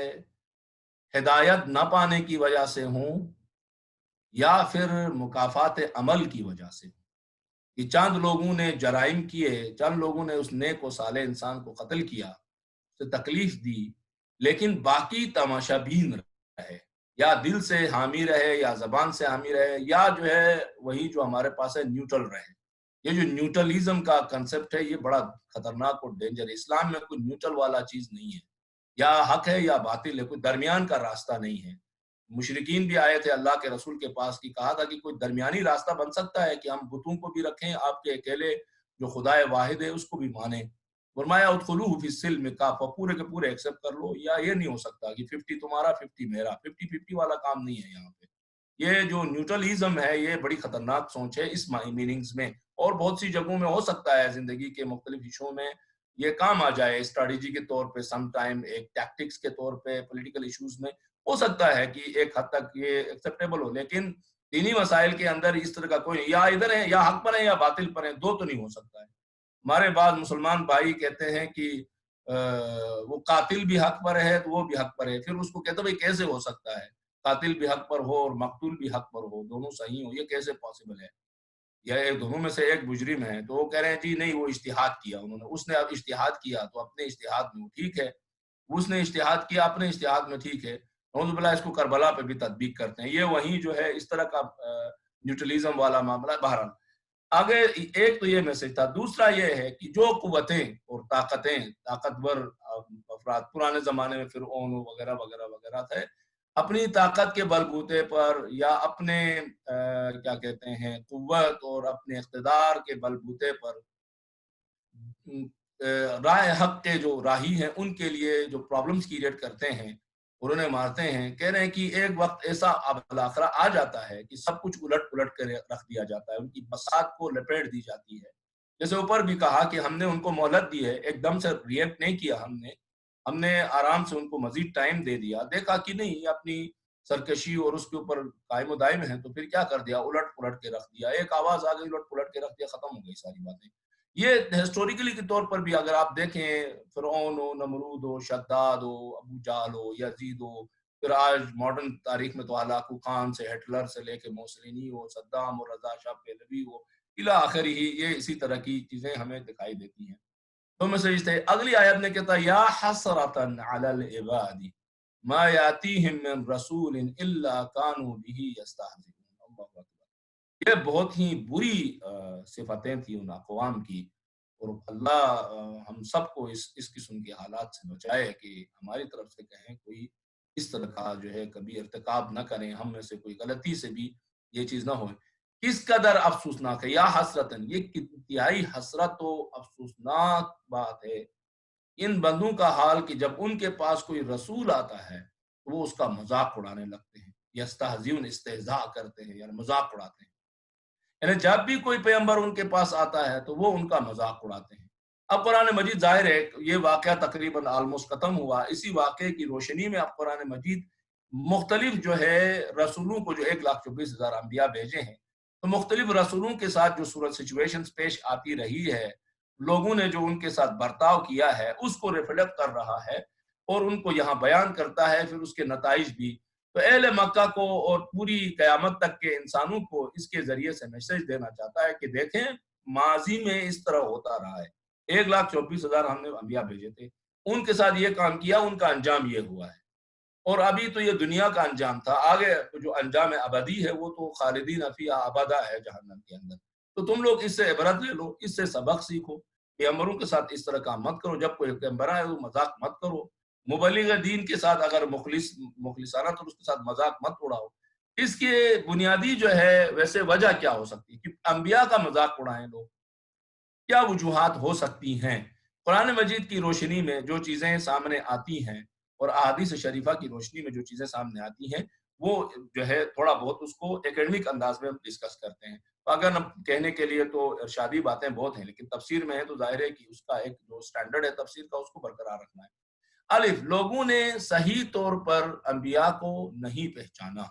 ہدایت نہ پانے کی وجہ سے ہوں یا پھر مکافات عمل کی وجہ سے. کہ چند لوگوں نے جرائم کیے، چند لوگوں نے اس نیک و صالح انسان کو قتل کیا، اسے تکلیف دی، لیکن باقی تماشا بین رہے، یا دل سے حامی رہے یا زبان سے حامی رہے، یا جو ہے وہی جو ہمارے پاس ہے نیوٹرل رہے۔ یہ جو نیوٹرلزم کا کنسپٹ ہے یہ بڑا خطرناک اور ڈینجر ہے۔ اسلام میں کوئی نیوٹرل والا چیز نہیں ہے، یا حق ہے یا باطل ہے، کوئی درمیان کا راستہ نہیں ہے۔ مشرکین بھی آئے تھے اللہ کے رسول کے پاس کی کہا تھا کہ کوئی درمیانی راستہ بن سکتا ہے کہ ہم بتوں کو بھی رکھیں، آپ کے اکیلے جو خدائے واحد ہے اس کو بھی مانیں۔ فرمایا ادخلوہ فی السلم کافہ، پورے کے پورے ایکسپٹ کر لو، یا یہ نہیں ہو سکتا کہ 50 تمہارا 50 میرا، 50-50 والا کام نہیں ہے یہاں پہ۔ یہ جو نیوٹرلزم ہے یہ بڑی خطرناک سوچ ہے اس میننگز میں، اور بہت سی جگہوں میں ہو سکتا ہے زندگی کے مختلف ایشوں میں یہ کام آ جائے، اسٹریٹجی کے طور پہ، سم ٹائم ایک ٹیکٹکس کے طور پہ، پولیٹیکل ایشوز میں ہو سکتا ہے کہ ایک حد تک یہ ایکسیپٹیبل ہو، لیکن دینی مسائل کے اندر اس طرح کا کوئی، یا ادھر ہے یا حق پر ہے یا باطل پر ہے، دو تو نہیں ہو سکتا ہے۔ ہمارے بعض مسلمان بھائی کہتے ہیں کہ وہ قاتل بھی حق پر ہے تو وہ بھی حق پر ہے، پھر اس کو کہتے ہیں بھائی کیسے ہو سکتا ہے قاتل بھی حق پر ہو اور مقتول بھی حق پر ہو، دونوں صحیح ہو، یہ کیسے پاسبل ہے؟ یا دونوں میں سے ایک مجرم ہے، تو وہ کہہ رہے ہیں جی نہیں وہ اجتہاد کیا انہوں نے، اس نے اب اجتہاد کیا تو اپنے اجتہاد میں وہ ٹھیک ہے، اس نے اجتہاد کیا اپنے اجتہاد میں ٹھیک ہے، نعوذ باللہ اس کو کربلا پہ بھی تطبیق کرتے ہیں۔ یہ وہیں جو ہے اس طرح کا نیوٹرلزم والا معاملہ۔ بہرحال آگے ایک تو یہ میسج تھا، دوسرا یہ ہے کہ جو قوتیں اور طاقتیں، طاقتور افراد پرانے زمانے میں فرعون وغیرہ وغیرہ وغیرہ تھے، اپنی طاقت کے بلبوتے پر یا اپنے کیا کہتے ہیں قوت اور اپنے اقتدار کے بلبوتے پر راہ حق کے جو راہی ہیں ان کے لیے جو پرابلمز کریٹ کرتے ہیں اور انہیں مارتے ہیں، کہہ رہے ہیں کہ ایک وقت ایسا بالآخرہ آ جاتا ہے کہ سب کچھ الٹ پلٹ کر رکھ دیا جاتا ہے، ان کی بساط کو لپیٹ دی جاتی ہے۔ جیسے اوپر بھی کہا کہ ہم نے ان کو مہلت دی ہے، ایک دم سے ریئیکٹ نہیں کیا، ہم نے آرام سے ان کو مزید ٹائم دے دیا، دیکھا کہ نہیں یہ اپنی سرکشی اور اس کے اوپر قائم و دائم ہے، تو پھر کیا کر دیا، الٹ پلٹ کے رکھ دیا، ایک آواز آ گئی الٹ پلٹ کے رکھ دیا، ختم ہو گئی ساری باتیں۔ یہ ہسٹوریکلی کے طور پر بھی اگر آپ دیکھیں، فرعون ہو، نمرود ہو، شداد ہو، ابو جہل ہو، یزید ہو، پھر آج ماڈرن تاریخ میں تو ہلاکو خان سے ہٹلر سے لے کے موسولینی ہو، صدام اور رضا شاہ پہلوی ہو، الی آخر ہی یہ اسی طرح کی چیزیں ہمیں دکھائی دیتی ہیں۔ تو میں سمجھتے ہیں اگلی آیت میں کہتا ہے یا حسرتاً علی العباد ما یاتیہم من رسول الا کانوا بہ یستہزئون۔ اللہ اکبر، یہ بہت ہی بری صفتیں تھیں ان اقوام کی، اور اللہ ہم سب کو اس قسم کے حالات سے بچائے کہ ہماری طرف سے کہیں کوئی اس طرح کا جو ہے کبھی ارتکاب نہ کریں، ہم میں سے کوئی غلطی سے بھی یہ چیز نہ ہوئے۔ کس قدر افسوسناک ہے، یا حسرتن، یہ انتہائی حسرت و افسوسناک بات ہے ان بندوں کا حال کہ جب ان کے پاس کوئی رسول آتا ہے تو وہ اس کا مذاق اڑانے لگتے ہیں، یستہزئون، استہزاء کرتے ہیں یعنی مذاق اڑاتے ہیں، یعنی جب بھی کوئی پیغمبر ان کے پاس آتا ہے تو وہ ان کا مذاق اڑاتے ہیں۔ اب قرآن مجید ظاہر ہے یہ واقعہ تقریباً آلموسٹ ختم ہوا، اسی واقعے کی روشنی میں اب قرآن مجید مختلف جو ہے رسولوں کو، جو 1,24,000 انبیاء بھیجے ہیں، تو مختلف رسولوں کے ساتھ جو صورت سچویشنز پیش آتی رہی ہے، لوگوں نے جو ان کے ساتھ برتاؤ کیا ہے اس کو ریفلیکٹ کر رہا ہے اور ان کو یہاں بیان کرتا ہے، پھر اس کے نتائج بھی۔ تو اہل مکہ کو اور پوری قیامت تک کے انسانوں کو اس کے ذریعے سے میسج دینا چاہتا ہے کہ دیکھیں ماضی میں اس طرح ہوتا رہا ہے، 1,24,000 ہم نے انبیاء بھیجے تھے، ان کے ساتھ یہ کام کیا، ان کا انجام یہ ہوا ہے، اور ابھی تو یہ دنیا کا انجام تھا، آگے جو انجام ابدی ہے وہ تو خالدین فیہا ابدا ہے جہنم کے اندر۔ تو تم لوگ اس سے عبرت لے لو، اس سے سبق سیکھو، پیغمبروں کے ساتھ اس طرح کام مت کرو، جب کوئی پیغمبر آئے وہ مذاق مت کرو، مبلغ دین کے ساتھ اگر مخلصانہ تو اس کے ساتھ مذاق مت اڑاؤ۔ اس کی بنیادی جو ہے ویسے وجہ کیا ہو سکتی ہے کہ انبیاء کا مذاق اڑائیں لوگ؟ کیا وجوہات ہو سکتی ہیں؟ قرآن مجید کی روشنی میں جو چیزیں سامنے آتی ہیں اور احادیث شریفہ کی روشنی میں جو چیزیں سامنے آتی ہیں وہ جو ہے تھوڑا بہت اس کو ایکیڈمک انداز میں ہم ڈسکس کرتے ہیں، تو اگر کہنے کے لیے تو ارشادی باتیں بہت ہیں، لیکن تفسیر میں ہے تو ظاہر ہے کہ اس کا ایک جو سٹینڈرڈ ہے تفسیر کا اس کو برقرار رکھنا ہے۔ الف، لوگوں نے صحیح طور پر انبیاء کو نہیں پہچانا۔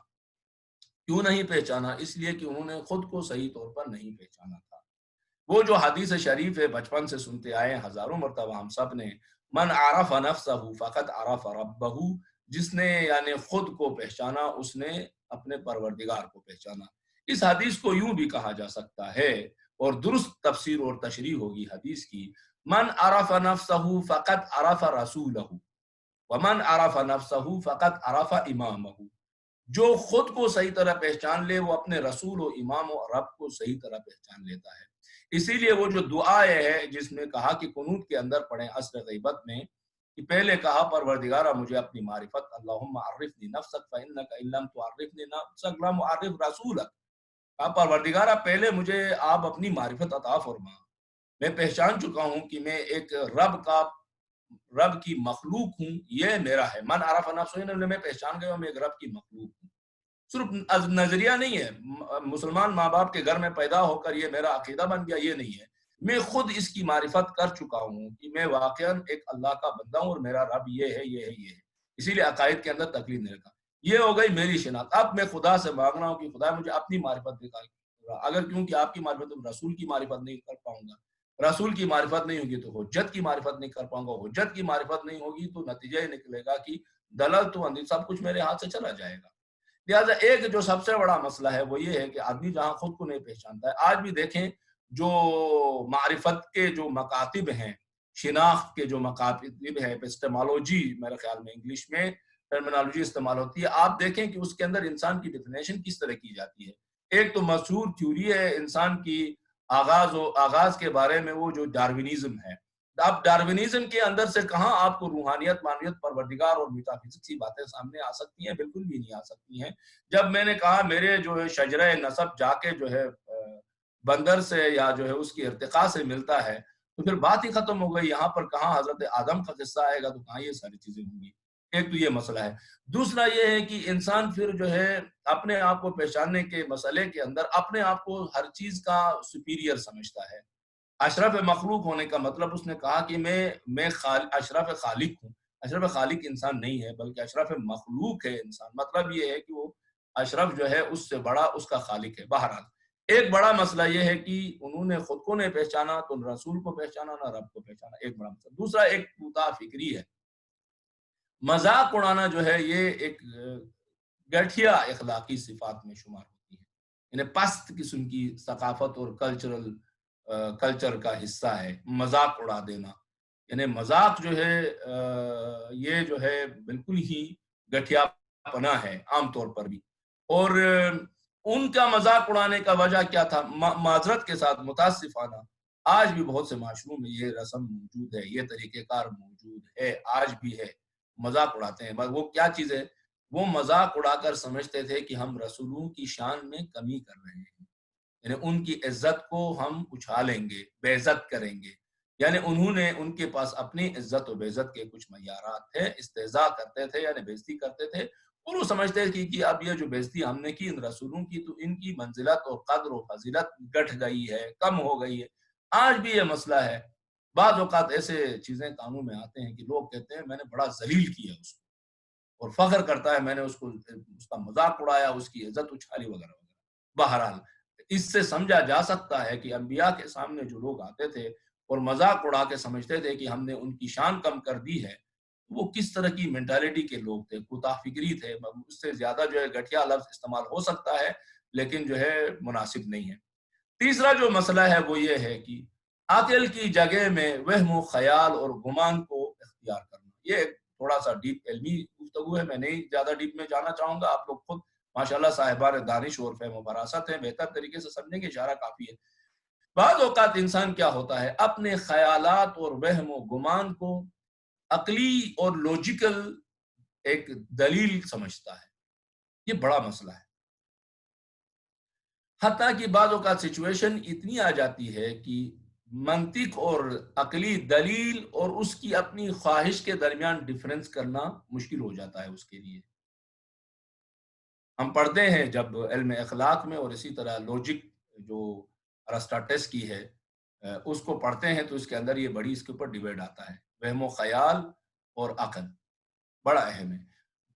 کیوں نہیں پہچانا؟ اس لیے کہ انہوں نے خود کو صحیح طور پر نہیں پہچانا تھا۔ وہ جو حدیث شریف ہے بچپن سے سنتے آئے ہیں ہزاروں مرتبہ ہم سب نے، من عرف نفسہ فقط عرف ربہ، جس نے یعنی خود کو پہچانا اس نے اپنے پروردگار کو پہچانا۔ اس حدیث کو یوں بھی کہا جا سکتا ہے، اور درست تفسیر اور تشریح ہوگی حدیث کی، من عرف نفسہ فقط عرف رسولہ ومن عرف نفسہ فقط عرف امامہ، جو خود کو صحیح طرح پہچان لے وہ اپنے رسول و امام و رب کو صحیح طرح پہچان لیتا ہے۔ اسی لیے وہ جو دعا ہے جس میں کہا کہ قنوت کے اندر پڑھیں عصر غیبت میں، کہ پہلے کہا پروردگارہ مجھے اپنی معرفت، اللہم عرفنی نفسک فإنک ان لم تعرفنی نفسک لم اعرف رسولک، کہا پروردگارہ پہلے مجھے آپ اپنی معرفت عطا فرما، میں پہچان چکا ہوں کہ میں ایک رب کی مخلوق ہوں، یہ میرا ہے، من عرف نفسہ، میں پہچان گیا ہوں میں ایک رب کی مخلوق ہوں۔ صرف نظریہ نہیں ہے، مسلمان ماں باپ کے گھر میں پیدا ہو کر یہ میرا عقیدہ بن گیا، یہ نہیں ہے، میں خود اس کی معرفت کر چکا ہوں کہ میں واقعاً ایک اللہ کا بندہ ہوں اور میرا رب یہ ہے یہ ہے یہ ہے، اسی لیے عقائد کے اندر تکلیف نہیں رکھا۔ یہ ہو گئی میری شناخت۔ اب میں خدا سے مانگ رہا ہوں کہ خدا مجھے اپنی معرفت دکھا، اگر کیونکہ آپ کی معرفت، رسول کی معرفت نہیں کر پاؤں گا، رسول کی معرفت نہیں ہوگی تو حجت کی معرفت نہیں کر پاؤں گا، حجت کی معرفت نہیں ہوگی تو نتیجہ یہ نکلے گا کہ دلل تو اندھی، سب کچھ میرے ہاتھ سے چلا جائے گا۔ لہٰذا ایک جو سب سے بڑا مسئلہ ہے وہ یہ ہے کہ آدمی جہاں خود کو نہیں پہچانتا ہے، آج بھی دیکھیں جو معرفت کے جو مکاتب ہیں، شناخت کے جو مکاتب ہیں، ایپسٹمالوجی میرے خیال میں انگلش میں ٹرمینالوجی استعمال ہوتی ہے، آپ دیکھیں کہ اس کے اندر انسان کی ڈیفینیشن کس طرح کی جاتی ہے۔ ایک تو مشہور تھیوری ہے انسان کی آغاز کے بارے میں، وہ جو ڈاروینزم ہے۔ اب ڈاروینزم کے اندر سے کہاں آپ کو روحانیت، معنویت، پروردگار اور میٹافزکس کی باتیں سامنے آ سکتی ہیں؟ بالکل بھی نہیں آ سکتی ہیں۔ جب میں نے کہا میرے جو ہے شجرہ نسب جا کے جو ہے بندر سے یا جو ہے اس کی ارتقاء سے ملتا ہے، تو پھر بات ہی ختم ہو گئی۔ یہاں پر کہاں حضرت آدم کا قصہ آئے گا تو کہاں یہ ساری چیزیں ہوں گی۔ ایک تو یہ مسئلہ ہے۔ دوسرا یہ ہے کہ انسان پھر جو ہے اپنے آپ کو پہچاننے کے مسئلے کے اندر اپنے آپ کو ہر چیز کا سپیریئر سمجھتا ہے۔ اشرف مخلوق ہونے کا مطلب اس نے کہا کہ میں اشرف خالق ہوں۔ اشرف خالق انسان نہیں ہے بلکہ اشرف مخلوق ہے انسان۔ مطلب یہ ہے کہ وہ اشرف جو ہے اس سے بڑا اس کا خالق ہے۔ بہرحال ایک بڑا مسئلہ یہ ہے کہ انہوں نے خود کو نہیں پہچانا تو نہ رسول کو پہچانا نہ رب کو پہچانا، ایک بڑا مسئلہ۔ دوسرا ایک کوتاہ فکری ہے، مذاق اڑانا جو ہے یہ ایک گٹھیا اخلاقی صفات میں شمار ہوتی ہے، یعنی پست قسم کی ثقافت اور کلچر کا حصہ ہے مذاق اڑا دینا۔ یعنی مذاق جو ہے یہ جو ہے بالکل ہی گٹھیا پنا ہے عام طور پر بھی۔ اور ان کا مذاق اڑانے کا وجہ کیا تھا؟ معذرت کے ساتھ متاسفانہ آج بھی بہت سے معاشروں میں یہ رسم موجود ہے، یہ طریقہ کار موجود ہے، آج بھی ہے، مذاق اڑاتے ہیں۔ وہ کیا چیز ہے؟ وہ مذاق اڑا کر سمجھتے تھے کہ ہم رسولوں کی شان میں کمی کر رہے ہیں، یعنی ان کی عزت کو ہم اچھالیں گے، بے عزت کریں گے۔ یعنی انہوں نے ان کے پاس اپنی عزت و بے عزت کے کچھ معیارات تھے، استہزاء کرتے تھے یعنی بے عزتی کرتے تھے، اور وہ سمجھتے تھے کہ اب یہ جو بے عزتی ہم نے کی ان رسولوں کی تو ان کی منزلت اور قدر و فضیلت گھٹ گئی ہے، کم ہو گئی ہے۔ آج بھی یہ مسئلہ ہے۔ بعض اوقات ایسے چیزیں کانوں میں آتے ہیں کہ لوگ کہتے ہیں میں نے بڑا ذلیل کیا اس کو، اور فخر کرتا ہے میں نے اس کا مذاق اڑایا، اس کی عزت اچھالی وغیرہ وغیرہ۔ بہرحال اس سے سمجھا جا سکتا ہے کہ انبیاء کے سامنے جو لوگ آتے تھے اور مذاق اڑا کے سمجھتے تھے کہ ہم نے ان کی شان کم کر دی ہے، وہ کس طرح کی مینٹالٹی کے لوگ تھے، کوتاہ فکری تھے۔ اس سے زیادہ جو ہے گٹھیا لفظ استعمال ہو سکتا ہے لیکن جو ہے مناسب نہیں ہے۔ تیسرا جو مسئلہ ہے وہ یہ ہے کہ عقل کی جگہ میں وہم و خیال اور گمان کو اختیار کرنا۔ یہ ایک تھوڑا سا ڈیپ علمی گفتگو ہے، میں نہیں زیادہ ڈیپ میں جانا چاہوں گا، آپ لوگ خود ماشاءاللہ صاحبان دانش اور فہم و فراست ہیں، بہتر طریقے سے سمجھیں گے، اشارہ کافی ہے۔ بعض اوقات انسان کیا ہوتا ہے اپنے خیالات اور وہم و گمان کو عقلی اور لوجیکل ایک دلیل سمجھتا ہے، یہ بڑا مسئلہ ہے۔ حتیٰ کہ بعض اوقات سچویشن اتنی آ جاتی ہے کہ منطق اور عقلی دلیل اور اس کی اپنی خواہش کے درمیان ڈیفرنس کرنا مشکل ہو جاتا ہے اس کے لیے۔ ہم پڑھتے ہیں جب علم اخلاق میں، اور اسی طرح لوجک جو ارسطاٹس کی ہے اس کو پڑھتے ہیں تو اس کے اندر یہ بڑی اس کے اوپر ڈیبیٹ آتا ہے۔ وہم و خیال اور عقل بڑا اہم ہے۔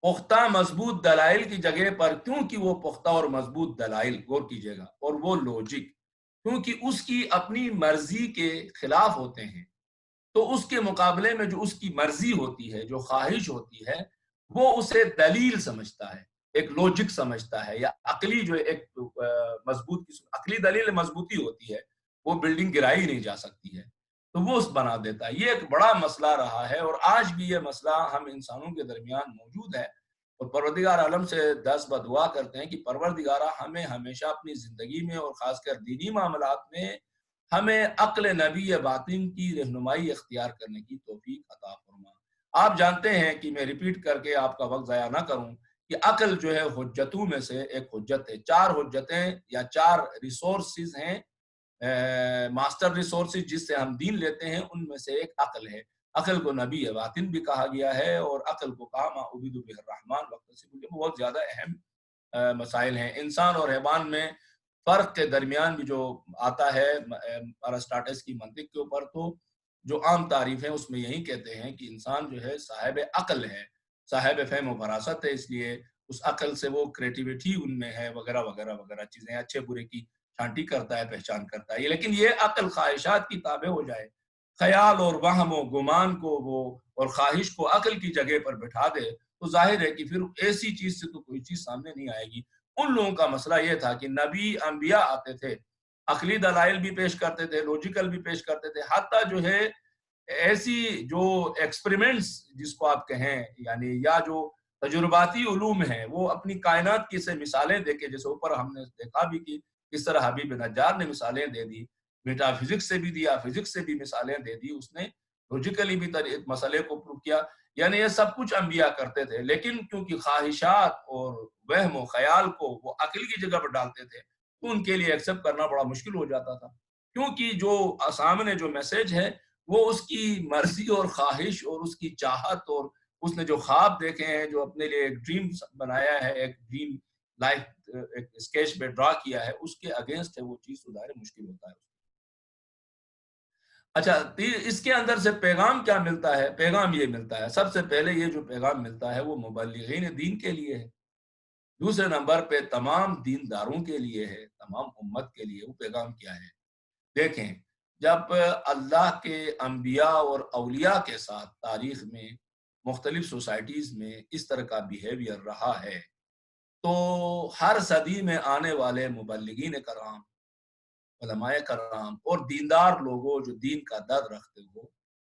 پختہ مضبوط دلائل کی جگہ پر، کیونکہ وہ پختہ اور مضبوط دلائل، غور کیجئے گا، اور وہ لوجک کیونکہ اس کی اپنی مرضی کے خلاف ہوتے ہیں، تو اس کے مقابلے میں جو اس کی مرضی ہوتی ہے، جو خواہش ہوتی ہے، وہ اسے دلیل سمجھتا ہے، ایک لوجک سمجھتا ہے، یا عقلی جو ایک مضبوط عقلی دلیل مضبوطی ہوتی ہے، وہ بلڈنگ گرائی نہیں جا سکتی ہے، تو وہ بنا دیتا ہے۔ یہ ایک بڑا مسئلہ رہا ہے اور آج بھی یہ مسئلہ ہم انسانوں کے درمیان موجود ہے، اور پروردگار عالم سے دست بدعا کرتے ہیں کہ پروردگارہ ہمیں ہمیشہ اپنی زندگی میں اور خاص کر دینی معاملات میں ہمیں عقل نبی باطن کی رہنمائی اختیار کرنے کی توفیق عطا فرما۔ آپ جانتے ہیں کہ میں ریپیٹ کر کے آپ کا وقت ضائع نہ کروں کہ عقل جو ہے حجتوں میں سے ایک حجت ہے۔ 4 حجتیں یا 4 ریسورسز ہیں، ماسٹر ریسورسز جس سے ہم دین لیتے ہیں، ان میں سے ایک عقل ہے۔ عقل کو نبی باطن بھی کہا گیا ہے، اور عقل کو کہا ما عبید بہ الرحمن وقت سے بہت زیادہ اہم مسائل ہیں۔ انسان اور حیوان میں فرق کے درمیان بھی جو آتا ہے ارسطاطس کی منطق کے اوپر، تو جو عام تعریف ہیں اس میں یہی کہتے ہیں کہ انسان جو ہے صاحب عقل ہے، صاحب فہم و فراست ہے، اس لیے اس عقل سے وہ کریٹیویٹی ان میں ہے وغیرہ وغیرہ وغیرہ چیزیں، اچھے برے کی چھانٹی کرتا ہے، پہچان کرتا ہے۔ لیکن یہ عقل خواہشات کی تابع ہو جائے، خیال اور وہم و گمان کو وہ اور خواہش کو عقل کی جگہ پر بٹھا دے، تو ظاہر ہے کہ پھر ایسی چیز سے تو کوئی چیز سامنے نہیں آئے گی۔ ان لوگوں کا مسئلہ یہ تھا کہ نبی انبیاء آتے تھے، عقلی دلائل بھی پیش کرتے تھے، لوجیکل بھی پیش کرتے تھے، حتیٰ جو ہے ایسی جو ایکسپریمنٹس جس کو آپ کہیں، یعنی یا جو تجرباتی علوم ہیں، وہ اپنی کائنات کی سے مثالیں دے کے، جیسے اوپر ہم نے دیکھا بھی کہ اس طرح حبیب نجار نے مثالیں دے دی، میٹا فزکس سے بھی دیا، فزکس سے بھی مثالیں دے دی، اس نے لوجیکلی بھی مسئلے کو پروف کیا۔ یعنی یہ سب کچھ انبیاء کرتے تھے، لیکن کیونکہ خواہشات اور وہم و خیال کو وہ عقل کی جگہ پر ڈالتے تھے، تو ان کے لیے ایکسیپٹ کرنا بڑا مشکل ہو جاتا تھا، کیونکہ جو سامنے جو میسج ہے وہ اس کی مرضی اور خواہش اور اس کی چاہت، اور اس نے جو خواب دیکھے ہیں، جو اپنے لیے ایک ڈریم بنایا ہے، ایک ڈریم لائف ایک اسکیچ پہ ڈرا کیا ہے، اس کے اگینسٹ ہے وہ چیز، تو ظاہر مشکل ہوتا ہے۔ اچھا، اس کے اندر سے پیغام کیا ملتا ہے؟ پیغام یہ ملتا ہے، سب سے پہلے یہ جو پیغام ملتا ہے وہ مبلغین دین کے لیے ہے، دوسرے نمبر پہ تمام دینداروں کے لیے ہے، تمام امت کے لیے۔ وہ پیغام کیا ہے؟ دیکھیں، جب اللہ کے انبیاء اور اولیاء کے ساتھ تاریخ میں مختلف سوسائٹیز میں اس طرح کا بیہیویئر رہا ہے، تو ہر صدی میں آنے والے مبلغین کرام، علماء کرام اور دیندار لوگوں جو دین کا درد رکھتے ہو،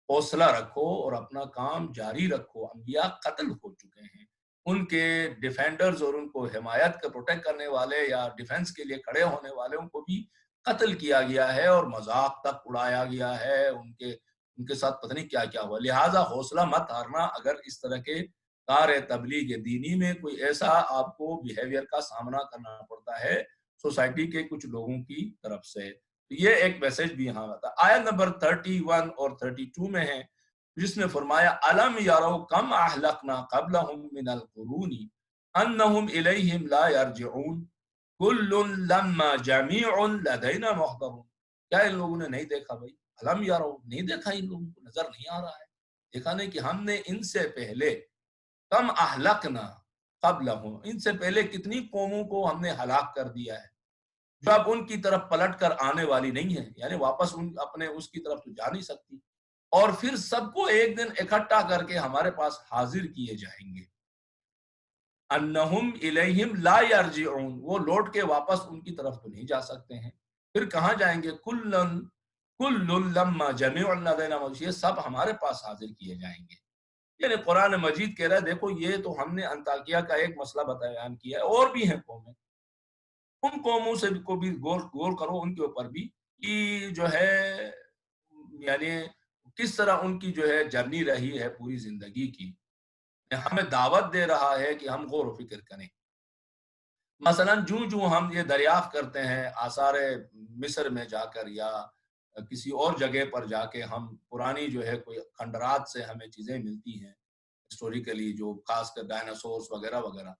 حوصلہ رکھو اور اپنا کام جاری رکھو۔ انبیاء قتل ہو چکے ہیں، ان کے ڈیفینڈرز اور ان کو حمایت کا پروٹیکٹ کرنے والے یا ڈیفنس کے لیے کھڑے ہونے والے، ان کو بھی قتل کیا گیا ہے اور مذاق تک اڑایا گیا ہے، ان کے ساتھ پتہ نہیں کیا کیا ہوا۔ لہٰذا حوصلہ مت ہارنا، اگر اس طرح کے کار تبلیغ دینی میں کوئی ایسا آپ کو بیہیویئر کا سامنا کرنا پڑتا ہے سوسائٹی کے کچھ لوگوں کی طرف سے، تو یہ ایک میسج بھی یہاں آتا ہے۔ آیت نمبر 31 اور 32 میں ہے، جس نے فرمایا الم یروا کم اہلکنا قبلہم من القرون انہم الیہم لا یرجعون کل لما جمیع لدینا محضرون۔ کیا ان لوگوں نے نہیں دیکھا بھائی؟ الم یروا، نہیں دیکھا؟ ان لوگوں کو نظر نہیں آ رہا ہے؟ دیکھا نہیں کہ ہم نے ان سے پہلے کم اہلکنا قبلہم، ان سے پہلے کتنی قوموں کو ہم نے ہلاک کر دیا ہے، جو اب ان کی طرف پلٹ کر آنے والی نہیں ہے، یعنی واپس ان اپنے اس کی طرف تو جا نہیں سکتی، اور پھر سب کو ایک دن اکٹھا کر کے ہمارے پاس حاضر کیے جائیں گے۔ انہم الیہم لا یرجعون، وہ لوٹ کے واپس ان کی طرف تو نہیں جا سکتے ہیں، پھر کہاں جائیں گے؟ کل لما جمیع لدینا محضرون، یہ سب ہمارے پاس حاضر کیے جائیں گے۔ یعنی قرآن مجید کہہ رہا ہے دیکھو، یہ تو ہم نے انطاکیہ کا ایک مسئلہ بیان کیا ہے، اور بھی ہیں قومیں، ان قوموں سے کو بھی غور کرو، ان کے اوپر بھی کہ جو ہے یعنی کس طرح ان کی جو ہے جرنی رہی ہے پوری زندگی کی، ہمیں دعوت دے رہا ہے کہ ہم غور و فکر کریں۔ مثلا جو ہم یہ دریافت کرتے ہیں آثار مصر میں جا کر یا کسی اور جگہ پر جا کے، ہم پرانی جو ہے کوئی کھنڈرات سے ہمیں چیزیں ملتی ہیں ہسٹوریکلی، جو خاص کر ڈائناسورس وغیرہ وغیرہ۔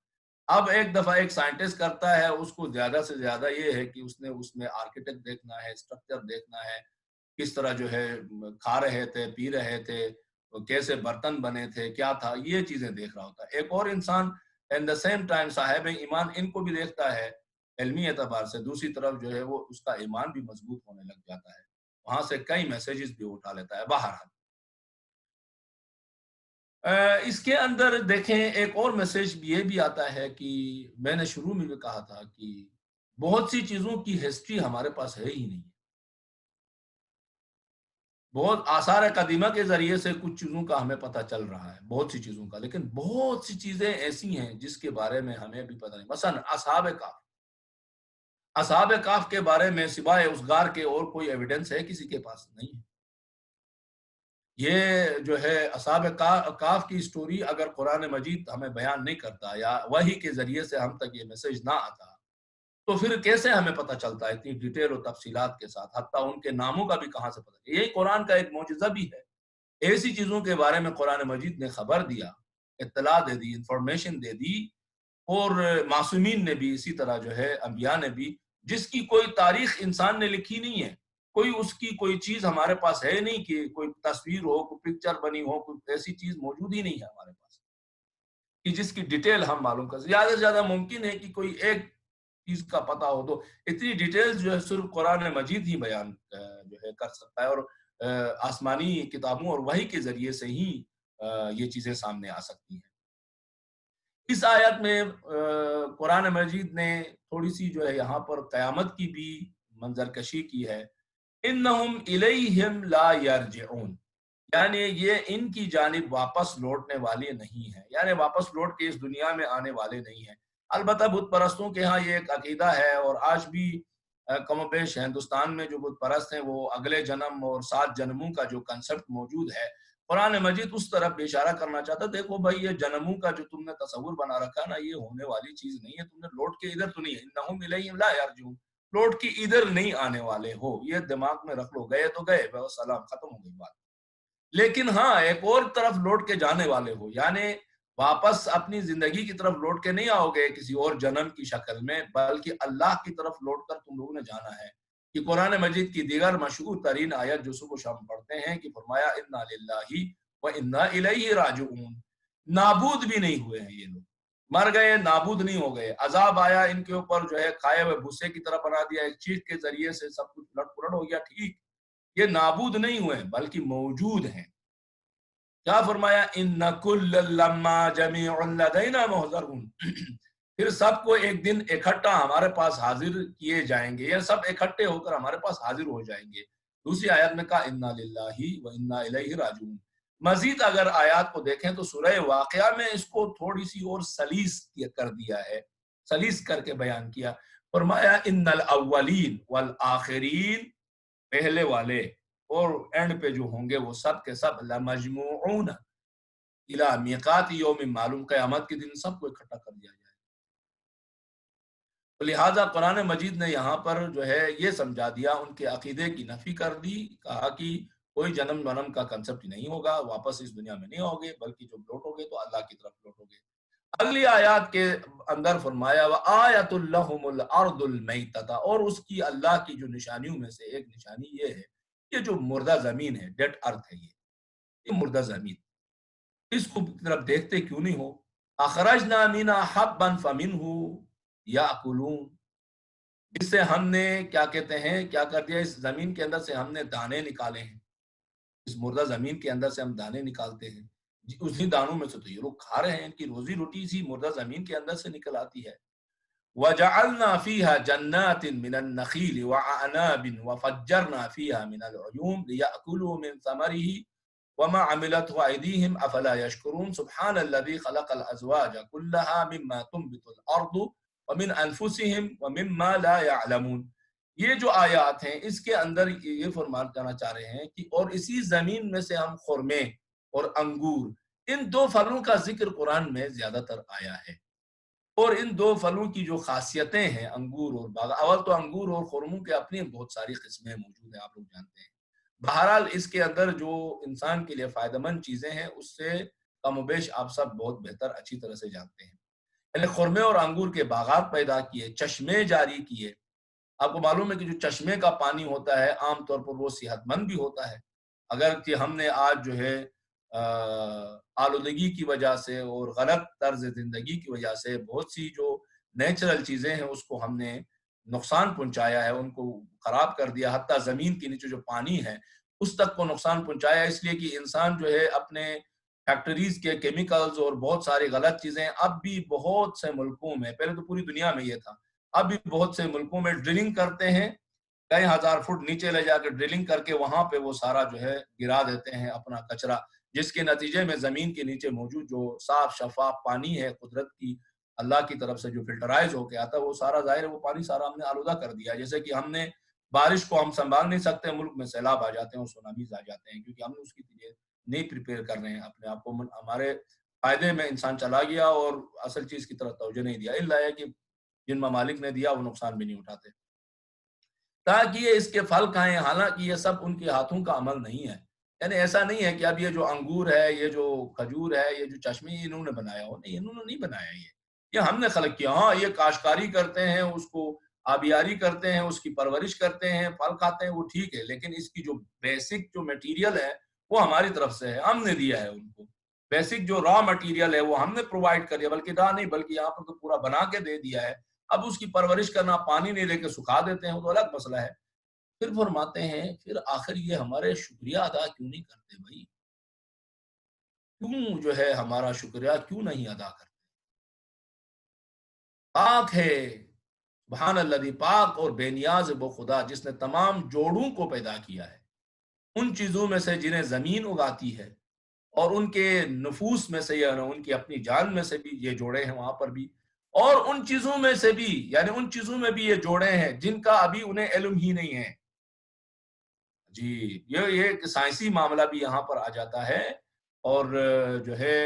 اب ایک دفعہ ایک سائنٹسٹ کرتا ہے، اس کو زیادہ سے زیادہ یہ ہے کہ اس نے اس میں آرکیٹیکٹ دیکھنا ہے، اسٹرکچر دیکھنا ہے، کس طرح جو ہے کھا رہے تھے، پی رہے تھے، کیسے برتن بنے تھے، کیا تھا، یہ چیزیں دیکھ رہا ہوتا ہے۔ ایک اور انسان ایٹ دا سیم ٹائم صاحب ایمان ان کو بھی دیکھتا ہے علمی اعتبار سے، دوسری طرف جو ہے وہ اس کا ایمان بھی مضبوط ہونے لگ جاتا ہے، وہاں سے کئی میسیجز بھی اٹھا لیتا ہے۔ بہرحال اس کے اندر دیکھیں ایک اور میسیج یہ بھی آتا ہے کہ میں نے شروع میں بھی کہا تھا کہ بہت سی چیزوں کی ہسٹری ہمارے پاس ہے ہی نہیں، بہت آثار قدیمہ کے ذریعے سے کچھ چیزوں کا ہمیں پتہ چل رہا ہے، بہت سی چیزوں کا، لیکن بہت سی چیزیں ایسی ہیں جس کے بارے میں ہمیں بھی پتہ نہیں. مثلا اصحاب کہف کے بارے میں سوائے اس غار کے اور کوئی ایویڈنس ہے کسی کے پاس؟ نہیں ہے. یہ جو ہے اصحاب کہف کی سٹوری اگر قرآن مجید ہمیں بیان نہیں کرتا یا وحی کے ذریعے سے ہم تک یہ میسج نہ آتا تو پھر کیسے ہمیں پتہ چلتا ہے اتنی ڈیٹیل اور تفصیلات کے ساتھ، حتیٰ ان کے ناموں کا بھی کہاں سے پتہ چلتا؟ یہی قرآن کا ایک معجزہ بھی ہے. ایسی چیزوں کے بارے میں قرآن مجید نے خبر دیا، اطلاع دے دی، انفارمیشن دے دی، اور معصومین نے بھی اسی طرح جو ہے انبیاء نے بھی، جس کی کوئی تاریخ انسان نے لکھی نہیں ہے، کوئی اس کی کوئی چیز ہمارے پاس ہے نہیں کہ کوئی تصویر ہو، کوئی پکچر بنی ہو، کوئی ایسی چیز موجود ہی نہیں ہے ہمارے پاس کہ جس کی ڈیٹیل ہم معلوم کر. زیادہ سے زیادہ ممکن ہے کہ کوئی ایک چیز کا پتہ ہو، تو اتنی ڈیٹیل جو ہے صرف قرآن مجید ہی بیان جو ہے کر سکتا ہے، اور آسمانی کتابوں اور وحی کے ذریعے سے ہی یہ چیزیں سامنے آ سکتی ہیں. اس آیت میں قرآن مجید نے تھوڑی سی جو ہے یہاں پر قیامت کی بھی منظر کشی کی ہے. انہم الیہم لا یرجعون، یعنی یہ ان کی جانب واپس لوٹنے والے نہیں ہیں، یعنی واپس لوٹ کے اس دنیا میں آنے والے نہیں ہیں. البتہ بت پرستوں کے ہاں یہ ایک عقیدہ ہے، اور آج بھی کم و بیش ہندوستان میں جو بت پرست ہیں وہ اگلے جنم اور 7 جنموں کا جو کنسپٹ موجود ہے، قرآن مجید اس طرف بھی اشارہ کرنا چاہتا ہے. دیکھو بھائی، یہ جنموں کا جو تم نے تصور بنا رکھا نا، یہ ہونے والی چیز نہیں ہے. تم نے لوٹ کے ادھر تو نہیں ہے، انہم الیہم لا یرجعون، لوٹ کے ادھر نہیں آنے والے ہو. یہ دماغ میں رکھ لو، گئے تو گئے، بس سلام، ختم ہو گئی بات. لیکن ہاں ایک اور طرف لوٹ کے جانے والے ہو، یعنی واپس اپنی زندگی کی طرف لوٹ کے نہیں آؤ گے کسی اور جنم کی شکل میں، بلکہ اللہ کی طرف لوٹ کر تم لوگوں نے جانا ہے. کہ قرآن مجید کی دیگر مشہور ترین آیت جو صبح و شام پڑھتے ہیں کہ فرمایا انا للہ و انا الیہ راجعون، نابود بھی نہیں ہوئے ہیں یہ لوگ، مر گئے نابود نہیں ہو گئے. عذاب آیا ان کے اوپر جو ہے کھائے ہوئے بھوسے کی طرح بنا دیا، ایک چیخ کے ذریعے سے سب کچھ لٹ پلٹ ہو گیا، ٹھیک، یہ نابود نہیں ہوئے بلکہ موجود ہیں. کیا فرمایا؟ ان کل لما جمیع لدینا محضرون، پھر سب کو ایک دن اکٹھا ہمارے پاس حاضر کیے جائیں گے، یہ سب اکٹھے ہو کر ہمارے پاس حاضر ہو جائیں گے. دوسری آیت میں کہا انا للہ و انا الیہ راجعون. مزید اگر آیات کو دیکھیں تو سورہ واقعہ میں اس کو تھوڑی سی اور سلیس کر دیا ہے، سلیس کر کے بیان کیا. فرمایا ان الاولین والآخرین، پہلے والے اور اینڈ پہ جو ہوں گے وہ سب کے سب لمجموعون الی میقات یوم معلوم، قیامت کے دن سب کو اکٹھا کر دیا جائے. تو لہٰذا قرآن مجید نے یہاں پر جو ہے یہ سمجھا دیا، ان کے عقیدے کی نفی کر دی، کہا کہ کوئی جنم ونم کا کنسپٹ نہیں ہوگا، واپس اس دنیا میں نہیں ہوگے، بلکہ جب لوٹو گے تو اللہ کی طرف لوٹو گے. اگلی آیات کے اندر فرمایا وآیۃ لہم الارض المیتۃ، اور اس کی اللہ کی جو نشانیوں میں سے ایک نشانی یہ ہے، یہ جو مردہ زمین ہے، ڈیڈ ارتھ ہے، یہ مردہ زمین، اس کو طرف دیکھتے کیوں نہیں ہو؟ اخرجنا منها حبا فمنہ یاکلون، اس سے ہم نے کیا کہتے ہیں، کیا کر دیا، اس زمین کے اندر سے ہم نے دانے نکالے ہیں، اس مردہ زمین کے اندر سے ہم دانے نکالتے ہیں، اسی دانوں میں سے تو یہ لوگ کھا رہے ہیں، ان کی روزی روٹی اسی مردہ زمین کے اندر سے نکل آتی ہے. وَجَعَلْنَا فِيهَا جَنَّاتٍ مِّنَ النَّخِيلِ وَأَعْنَابٍ وَفَجَّرْنَا فِيهَا مِنَ الْعُيُونِ لِيَأْكُلُوا مِن ثَمَرِهِ وَمَا عَمِلَتْهُ أَيْدِيهِمْ أَفَلَا يَشْكُرُونَ سُبْحَانَ الَّذِي خَلَقَ الْأَزْوَاجَ كُلَّهَا مِمَّا تُنبِتُ الْأَرْضُ وَمِنْ أَنفُسِهِمْ وَمِمَّا لَا يَعْلَمُونَ. یہ جو آیات ہیں اس کے اندر یہ فرمان کرنا چاہ رہے ہیں کہ اور اسی زمین میں سے ہم خرمے اور انگور، ان دو پھلوں کا ذکر قرآن میں زیادہ تر آیا ہے. اور ان دو پھلوں کی جو خاصیتیں ہیں، انگور اور باغ، اول تو انگور اور خرموں کے اپنی بہت ساری قسمیں موجود ہیں، آپ لوگ جانتے ہیں. بہرحال اس کے اندر جو انسان کے لیے فائدہ مند چیزیں ہیں اس سے کم و بیش آپ سب بہت بہتر اچھی طرح سے جانتے ہیں. یعنی خرمے اور انگور کے باغات پیدا کیے، چشمے جاری کیے. آپ کو معلوم ہے کہ جو چشمے کا پانی ہوتا ہے عام طور پر وہ صحت مند بھی ہوتا ہے، اگر کہ ہم نے آج جو ہے آلودگی کی وجہ سے اور غلط طرز زندگی کی وجہ سے بہت سی جو نیچرل چیزیں ہیں اس کو ہم نے نقصان پہنچایا ہے، ان کو خراب کر دیا، حتیٰ زمین کے نیچے جو پانی ہے اس تک کو نقصان پہنچایا، اس لیے کہ انسان جو ہے اپنے فیکٹریز کے کیمیکلز اور بہت ساری غلط چیزیں اب بھی بہت سے ملکوں میں، پہلے تو پوری دنیا میں یہ تھا، اب بھی بہت سے ملکوں میں ڈرلنگ کرتے ہیں کئی ہزار فٹ نیچے لے جا کے ڈرلنگ کر کے وہاں پہ وہ سارا جو ہے گرا دیتے ہیں اپنا کچرا، جس کے نتیجے میں زمین کے نیچے موجود جو صاف شفاف پانی ہے قدرت کی اللہ کی طرف سے جو فلٹرائز ہو کے آتا ہے، وہ سارا ظاہر ہے وہ پانی سارا ہم نے آلودہ کر دیا. جیسے کہ ہم نے بارش کو ہم سنبھال نہیں سکتے، ملک میں سیلاب آ جاتے ہیں اور سونامیز آ جاتے ہیں، کیونکہ ہم نے اس کے لیے نہیں پریپیئر کر رہے ہیں اپنے آپ کو. ہمارے فائدے میں انسان چلا گیا اور اصل چیز کی طرف توجہ نہیں دیا. اللہ ہے کہ جن ممالک نے دیا وہ نقصان بھی نہیں اٹھاتے تاکہ یہ اس کے پھل کھائیں، حالانکہ یہ سب ان کے ہاتھوں کا عمل نہیں ہے. یعنی ایسا نہیں ہے کہ اب یہ جو انگور ہے، یہ جو کھجور ہے، یہ جو چشمے انہوں نے بنایا ہو، نہیں، انہوں نے نہیں بنایا. یہ ہم نے خلق کیا. ہاں، یہ کاشتکاری کرتے ہیں، اس کو آبیاری کرتے ہیں، اس کی پرورش کرتے ہیں، پھل کھاتے ہیں، وہ ٹھیک ہے، لیکن اس کی جو بیسک جو میٹیریل ہے وہ ہماری طرف سے ہے، ہم نے دیا ہے ان کو. بیسک جو را مٹیریل ہے وہ ہم نے پرووائڈ کر دیا، بلکہ را نہیں بلکہ یہاں پر تو پورا بنا کے دے دیا ہے. اب اس کی پرورش کرنا، پانی نہیں دے کے سکھا دیتے ہیں، وہ تو الگ مسئلہ ہے. پھر فرماتے ہیں پھر آخر یہ ہمارے شکریہ ادا کیوں نہیں کرتے بھائی؟ کیوں جو ہے ہمارا شکریہ کیوں نہیں ادا کرتے؟ پاک ہے سبحان الذی، پاک اور بے نیاز وہ خدا جس نے تمام جوڑوں کو پیدا کیا ہے، ان چیزوں میں سے جنہیں زمین اگاتی ہے، اور ان کے نفوس میں سے یعنی ان کی اپنی جان میں سے بھی یہ جوڑے ہیں وہاں پر بھی، اور ان چیزوں میں سے بھی یعنی ان چیزوں میں بھی یہ جوڑے ہیں جن کا ابھی انہیں علم ہی نہیں ہے. جی، یہ ایک سائنسی معاملہ بھی یہاں پر آ جاتا ہے. اور جو ہے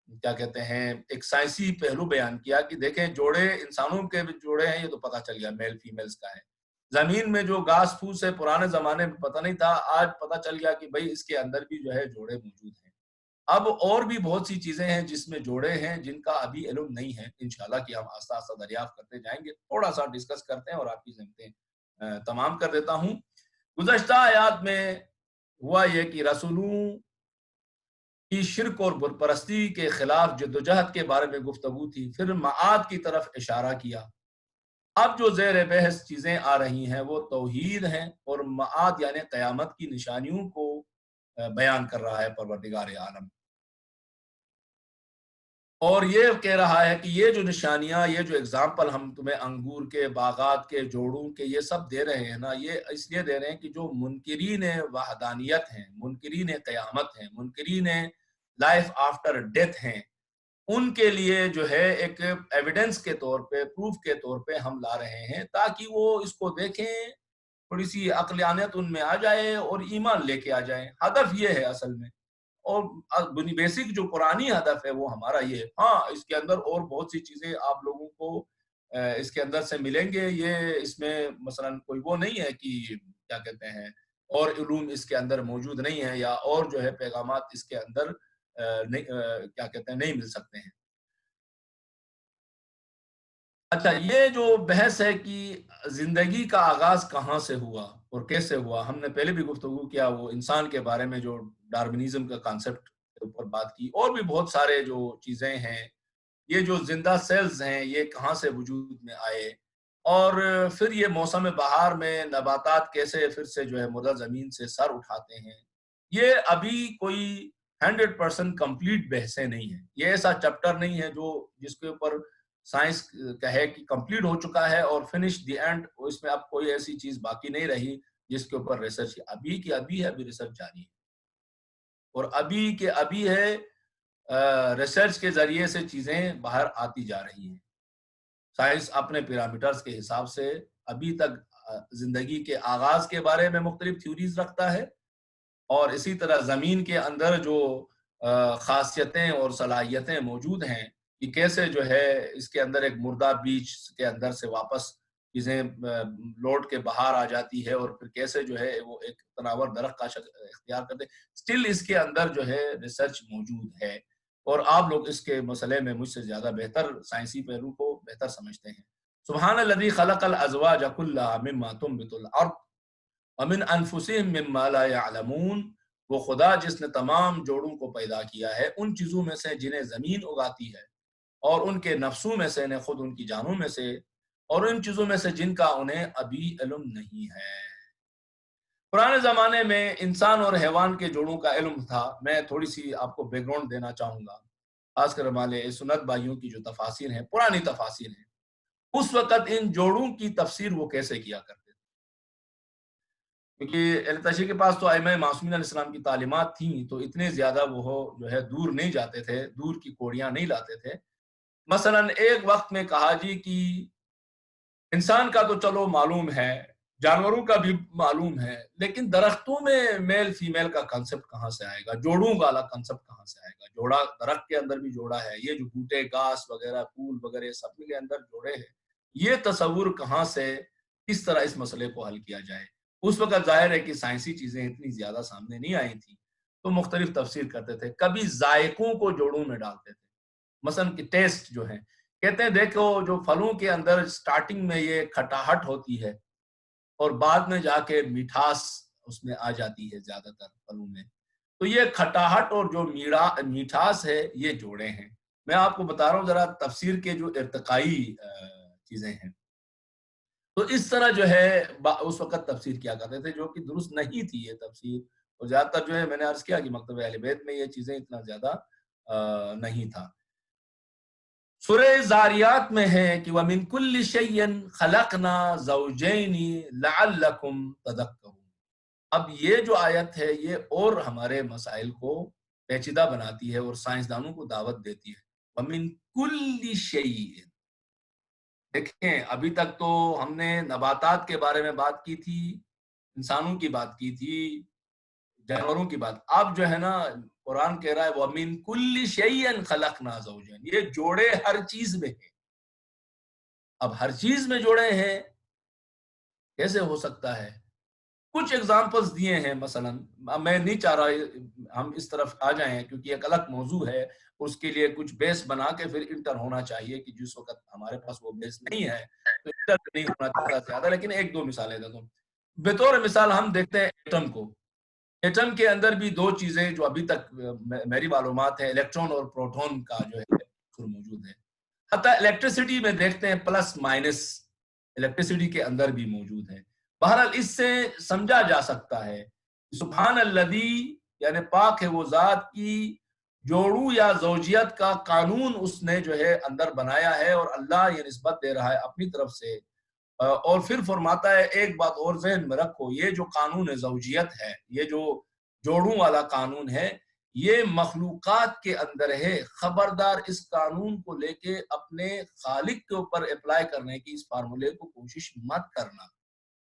کیا کہتے ہیں، ایک سائنسی پہلو بیان کیا کہ دیکھیں جوڑے انسانوں کے جوڑے ہیں، یہ تو پتہ چل گیا میل فیمیلز کا ہے. زمین میں جو گھاس پھوس ہے پرانے زمانے میں پتہ نہیں تھا، آج پتہ چل گیا کہ بھئی اس کے اندر بھی جو ہے جوڑے موجود ہیں. اب اور بھی بہت سی چیزیں ہیں جس میں جوڑے ہیں جن کا ابھی علم نہیں ہے. انشاءاللہ کہ ہم آہستہ آہستہ دریافت کرتے جائیں گے. تھوڑا سا ڈسکس کرتے ہیں اور آپ کی ضمانتیں تمام کر دیتا ہوں. گزشتہ آیات میں ہوا یہ کہ رسولوں کی شرک اور بت پرستی کے خلاف جدوجہد کے بارے میں گفتگو تھی. پھر معاد کی طرف اشارہ کیا. اب جو زیر بحث چیزیں آ رہی ہیں وہ توحید ہیں اور معاد یعنی قیامت کی نشانیوں کو بیان کر رہا ہے پروردگار عالم. اور یہ کہہ رہا ہے کہ یہ جو نشانیاں، یہ جو اگزامپل ہم تمہیں انگور کے باغات کے جوڑوں کے یہ سب دے رہے ہیں نا، یہ اس لیے دے رہے ہیں کہ جو منکرین وحدانیت ہیں، منکرین قیامت ہیں، منکرین لائف آفٹر ڈیتھ ہیں، ان کے لیے جو ہے ایک ایویڈنس کے طور پہ، پروف کے طور پہ ہم لا رہے ہیں تاکہ وہ اس کو دیکھیں، تھوڑی سی عقلانیت ان میں آ جائے اور ایمان لے کے آ جائیں. ہدف یہ ہے اصل میں، اور بیسک جو قرآنی ہدف ہے وہ ہمارا یہ ہے. ہاں، اس کے اندر اور بہت سی چیزیں آپ لوگوں کو اس کے اندر سے ملیں گے. یہ اس میں مثلا کوئی وہ نہیں ہے کہ کیا کہتے ہیں اور علوم اس کے اندر موجود نہیں ہے یا اور جو ہے پیغامات اس کے اندر کیا کہتے ہیں نہیں مل سکتے ہیں. اچھا، یہ جو بحث ہے کہ زندگی کا آغاز کہاں سے ہوا اور کیسے ہوا، ہم نے پہلے بھی گفتگو کیا وہ انسان کے بارے میں جو ڈارونزم کا کانسیپٹ کے اوپر بات کی، اور بھی بہت سارے جو چیزیں ہیں. یہ جو زندہ سیلز ہیں یہ کہاں سے وجود میں آئے، اور پھر یہ موسم بہار میں نباتات کیسے پھر سے جو ہے مردہ زمین سے سر اٹھاتے ہیں. یہ ابھی کوئی 100% کمپلیٹ بحثیں نہیں ہیں. یہ ایسا چیپٹر نہیں ہے جو جس کے اوپر سائنس کہے کہ کمپلیٹ ہو چکا ہے اور فنش دی اینڈ، اس میں اب کوئی ایسی چیز باقی نہیں رہی جس کے اوپر ریسرچ ابھی کی ابھی ہے، ابھی ریسرچ جاری ہے اور ابھی کے ابھی ہے. ریسرچ کے ذریعے سے چیزیں باہر آتی جا رہی ہیں. سائنس اپنے پیرامیٹرز کے حساب سے ابھی تک زندگی کے آغاز کے بارے میں مختلف تھیوریز رکھتا ہے، اور اسی طرح زمین کے اندر جو خاصیتیں اور صلاحیتیں موجود ہیں کہ کیسے جو ہے اس کے اندر ایک مردہ بیج کے اندر سے واپس چیزیں لوٹ کے باہر آ جاتی ہے، اور پھر کیسے جو ہے وہ ایک تناور درخت کا شکل اختیار کرتے. اسٹل اس کے اندر جو ہے ریسرچ موجود ہے، اور آپ لوگ اس کے مسئلے میں مجھ سے زیادہ بہتر سائنسی پہلو کو بہتر سمجھتے ہیں. سبحان الذی خلق الازواج کلھا مما تنبت الارض ومن انفسهم مما لا يعلمون. وہ خدا جس نے تمام جوڑوں کو پیدا کیا ہے ان چیزوں میں سے جنہیں زمین اگاتی ہے، اور ان کے نفسوں میں سے نے خود ان کی جانوں میں سے، اور ان چیزوں میں سے جن کا انہیں ابھی علم نہیں ہے. پرانے زمانے میں انسان اور حیوان کے جوڑوں کا علم تھا. میں تھوڑی سی آپ کو بیک گراؤنڈ دینا چاہوں گا، خاص کر ہمارے سنت بھائیوں کی جو تفاسیر ہیں، پرانی تفاسیر ہیں. اس وقت ان جوڑوں کی تفسیر وہ کیسے کیا کرتے تھے، کیونکہ التشی کے پاس تو ائمہ معصومین علیہ السلام کی تعلیمات تھیں، تو اتنے زیادہ وہ جو ہے دور نہیں جاتے تھے، دور کی کوڑیاں نہیں لاتے تھے۔ مثلا ایک وقت میں کہا جی کہ انسان کا تو چلو معلوم ہے، جانوروں کا بھی معلوم ہے، لیکن درختوں میں میل فیمیل کا کنسپٹ کہاں سے آئے گا، جوڑوں والا کنسپٹ کہاں سے آئے گا؟ جوڑا درخت کے اندر بھی جوڑا ہے، یہ جو بوٹے گھاس وغیرہ پھول وغیرہ سب کے اندر جوڑے ہیں، یہ تصور کہاں سے، کس طرح اس مسئلے کو حل کیا جائے؟ اس وقت ظاہر ہے کہ سائنسی چیزیں اتنی زیادہ سامنے نہیں آئی تھیں، تو مختلف تفسیر کرتے تھے۔ کبھی ذائقوں کو جوڑوں میں ڈالتے تھے، مثلا کہ ٹیسٹ جو ہے، کہتے ہیں دیکھو جو پھلوں کے اندر سٹارٹنگ میں یہ کھٹاہٹ ہوتی ہے اور بعد میں جا کے مٹھاس اس میں آ جاتی ہے زیادہ تر پھلوں میں، تو یہ کھٹاہٹ اور جو میٹھاس ہے یہ جوڑے ہیں۔ میں آپ کو بتا رہا ہوں ذرا تفسیر کے جو ارتقائی چیزیں ہیں، تو اس طرح جو ہے اس وقت تفسیر کیا کرتے تھے، جو کہ درست نہیں تھی یہ تفسیر، اور زیادہ تر جو ہے میں نے عرض کیا کہ مکتب اہل بیت میں یہ چیزیں اتنا زیادہ نہیں تھا۔ سورہ زاریات میں ہے کہ وَمِن كُلِّ شَيْءٍ خَلَقْنَا زَوْجَيْنِ لَعَلَّكُمْ تَذَكَّرُونَ۔ اب یہ جو آیت ہے یہ اور ہمارے مسائل کو پیچیدہ بناتی ہے اور سائنسدانوں کو دعوت دیتی ہے۔ وَمِن كُلِّ شَيْءٍ، دیکھیں ابھی تک تو ہم نے نباتات کے بارے میں بات کی تھی، انسانوں کی بات کی تھی، جانوروں کی بات، اب جو ہے نا قرآن کہہ رہا ہے وَمِن كُلِّ شَيْءٍ خَلَقْنَا زَوْجَيْنِ، یہ جوڑے ہر چیز میں ہیں۔ اب ہر چیز میں جوڑے ہیں کیسے ہو سکتا ہے؟ کچھ ایگزامپلز دیے ہیں، مثلا میں نہیں چاہ رہا ہم اس طرف آ جائیں کیونکہ ایک الگ موضوع ہے، اس کے لیے کچھ بیس بنا کے پھر انٹر ہونا چاہیے، کہ جس وقت ہمارے پاس وہ بیس نہیں ہے تو انٹر نہیں ہونا چاہتا زیادہ، لیکن ایک دو مثالیں دیتا ہوں۔ بطور مثال ہم دیکھتے ہیں ایٹم کو، ایٹم کے اندر بھی دو چیزیں جو ابھی تک میری معلومات ہے، الیکٹران اور پروٹون کا جو ہے موجود ہے۔ حتی الیکٹریسٹی میں دیکھتے ہیں پلس مائنس الیکٹریسٹی کے اندر بھی موجود ہے۔ بہرحال اس سے سمجھا جا سکتا ہے سبحان الذی، یعنی پاک ہے وہ ذات کی جوڑوں یا زوجیت کا قانون اس نے جو ہے اندر بنایا ہے، اور اللہ یہ نسبت دے رہا ہے اپنی طرف سے، اور پھر فرماتا ہے ایک بات اور ذہن میں رکھو، یہ جو قانون زوجیت ہے، یہ جو جوڑوں والا قانون ہے، یہ مخلوقات کے اندر ہے، خبردار اس قانون کو لے کے اپنے خالق کے اوپر اپلائی کرنے کی اس فارمولے کو کوشش مت کرنا۔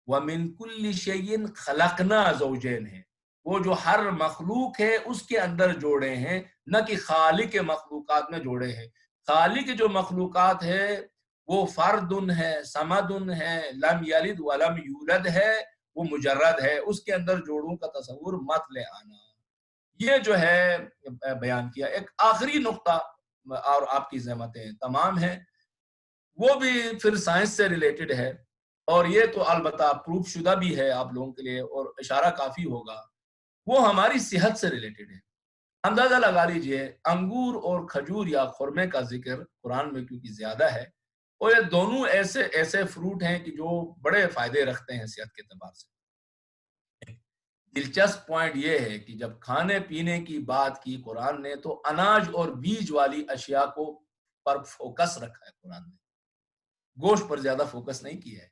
وَمِن كُلِّ شَيْءٍ خَلَقْنَا زَوْجَيْنِ ہے، وہ جو ہر مخلوق ہے اس کے اندر جوڑے ہیں، نہ کہ خالق مخلوقات میں جوڑے ہیں۔ خالق جو مخلوقات ہے وہ فردن ہے، سمدن ہے، لم یلد ولم یولد ہے، وہ مجرد ہے، اس کے اندر جوڑوں کا تصور مت لے آنا۔ یہ جو ہے بیان کیا۔ ایک آخری نقطہ، اور آپ کی زحمتیں تمام ہیں، وہ بھی پھر سائنس سے ریلیٹڈ ہے، اور یہ تو البتہ پروف شدہ بھی ہے آپ لوگوں کے لیے، اور اشارہ کافی ہوگا، وہ ہماری صحت سے ریلیٹڈ ہے۔ اندازہ لگا لیجئے انگور اور کھجور یا خرمے کا ذکر قرآن میں کیونکہ زیادہ ہے، اور یہ دونوں ایسے فروٹ ہیں کہ جو بڑے فائدے رکھتے ہیں صحت کے اعتبار سے۔ دلچسپ پوائنٹ یہ ہے کہ جب کھانے پینے کی بات کی قرآن نے، تو اناج اور بیج والی اشیاء کو پر فوکس رکھا ہے قرآن نے، گوشت پر زیادہ فوکس نہیں کیا ہے،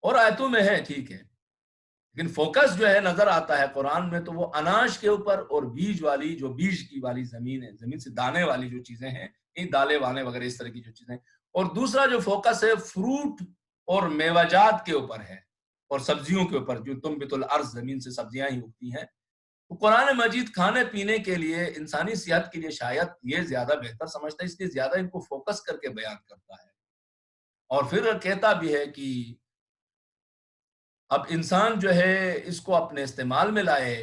اور آیتوں میں ہے ٹھیک ہے، لیکن فوکس جو ہے نظر آتا ہے قرآن میں تو وہ اناج کے اوپر، اور بیج والی جو بیج کی والی زمین ہے، زمین سے دانے والی جو چیزیں ہیں، دالے وانے وغیرہ اس طرح کی جو چیزیں، اور دوسرا جو فوکس ہے فروٹ اور میوجات کے اوپر ہے، اور سبزیوں کے اوپر، جو تنبت الارض، زمین سے سبزیاں ہی اگتی ہیں۔ تو قرآن مجید کھانے پینے کے لیے، انسانی صحت کے لیے شاید یہ زیادہ بہتر سمجھتا ہے، اس لیے زیادہ ان کو فوکس کر کے بیان کرتا ہے، اور پھر کہتا بھی ہے کہ اب انسان جو ہے اس کو اپنے استعمال میں لائے،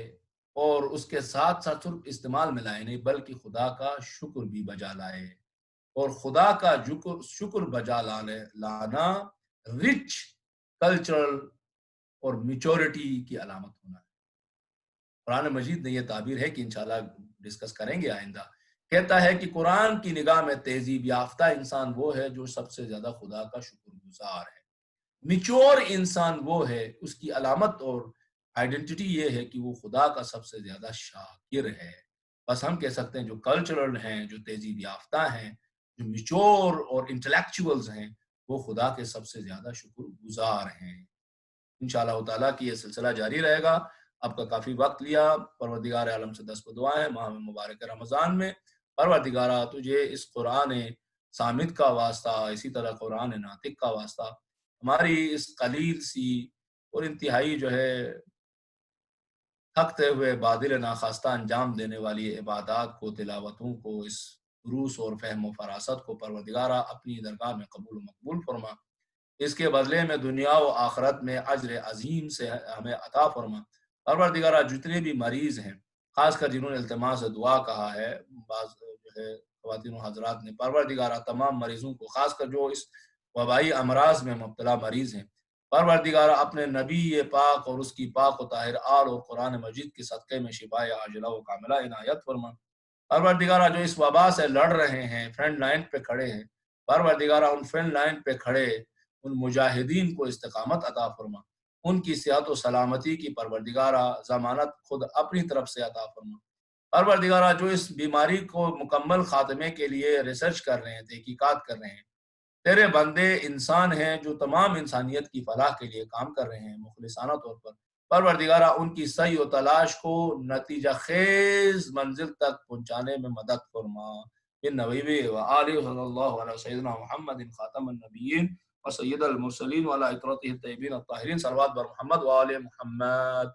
اور اس کے ساتھ ساتھ صرف استعمال میں لائے نہیں بلکہ خدا کا شکر بھی بجا لائے، اور خدا کا شکر بجا لانا رچ کلچرل اور میچورٹی کی علامت ہونا ہے۔ قرآن مجید نے یہ تعبیر ہے کہ انشاءاللہ ڈسکس کریں گے آئندہ، کہتا ہے کہ قرآن کی نگاہ میں تہذیب یافتہ انسان وہ ہے جو سب سے زیادہ خدا کا شکر گزار ہے۔ میچور انسان وہ ہے، اس کی علامت اور آئیڈینٹی یہ ہے کہ وہ خدا کا سب سے زیادہ شاکر ہے۔ بس ہم کہہ سکتے ہیں جو کلچرل ہیں، جو تہذیب یافتہ ہیں، جو میچور اور انٹلیکچوئلز ہیں، وہ خدا کے سب سے زیادہ شکر گزار ہیں۔ انشاءاللہ تعالیٰ کی یہ سلسلہ جاری رہے گا۔ آپ کا کافی وقت لیا، پروردگار عالم سے دست دعا ہے ماہ مبارک رمضان میں، پروردگارہ تجھے اس قرآن صامت کا واسطہ، اسی طرح قرآن ناطق کا واسطہ، ہماری اس قلیل سی اور انتہائی جو ہے تھکتے ہوئے بادل ناخواستہ انجام دینے والی عبادات کو، تلاوتوں کو، اس دروس اور فہم و فراست کو پروردگارہ اپنی درگاہ میں قبول و مقبول فرما، اس کے بدلے میں دنیا و آخرت میں اجر عظیم سے ہمیں عطا فرما۔ پروردگارہ جتنے بھی مریض ہیں، خاص کر جنہوں نے التماس دعا کہا ہے، بعض جو ہے خواتین و حضرات نے، پروردگارہ تمام مریضوں کو، خاص کر جو اس وبائی امراض میں مبتلا مریض ہیں، پروردگارہ اپنے نبی پاک اور اس کی پاک و طاہر آل اور قرآن مجید کے صدقے میں شفائے عاجلہ و کاملہ عنایت فرما۔ پروردگارہ جو اس وبا سے لڑ رہے ہیں، فرنٹ لائن پہ کھڑے ہیں، پروردگارہ ان فرنٹ لائن پہ کھڑے ان مجاہدین کو استقامت عطا فرما، ان کی صحت و سلامتی کی پروردگارہ ضمانت خود اپنی طرف سے عطا فرما۔ پروردگارہ جو اس بیماری کو مکمل خاتمے کے لیے ریسرچ کر رہے ہیں، تحقیقات کر رہے ہیں، تیرے بندے انسان ہیں جو تمام انسانیت کی فلاح کے لیے کام کر رہے ہیں مخلصانہ طور پر، پروردگارہ ان کی سعی و تلاش کو نتیجہ خیز منزل تک پہنچانے میں مدد فرما۔ بالنبی و آلہ صلی اللہ علیہ سیدنا محمد خاتم النبیین و سید المرسلین وعلی اطرتہ الطیبین الطاہرین، صلوات بر محمد و آل محمد۔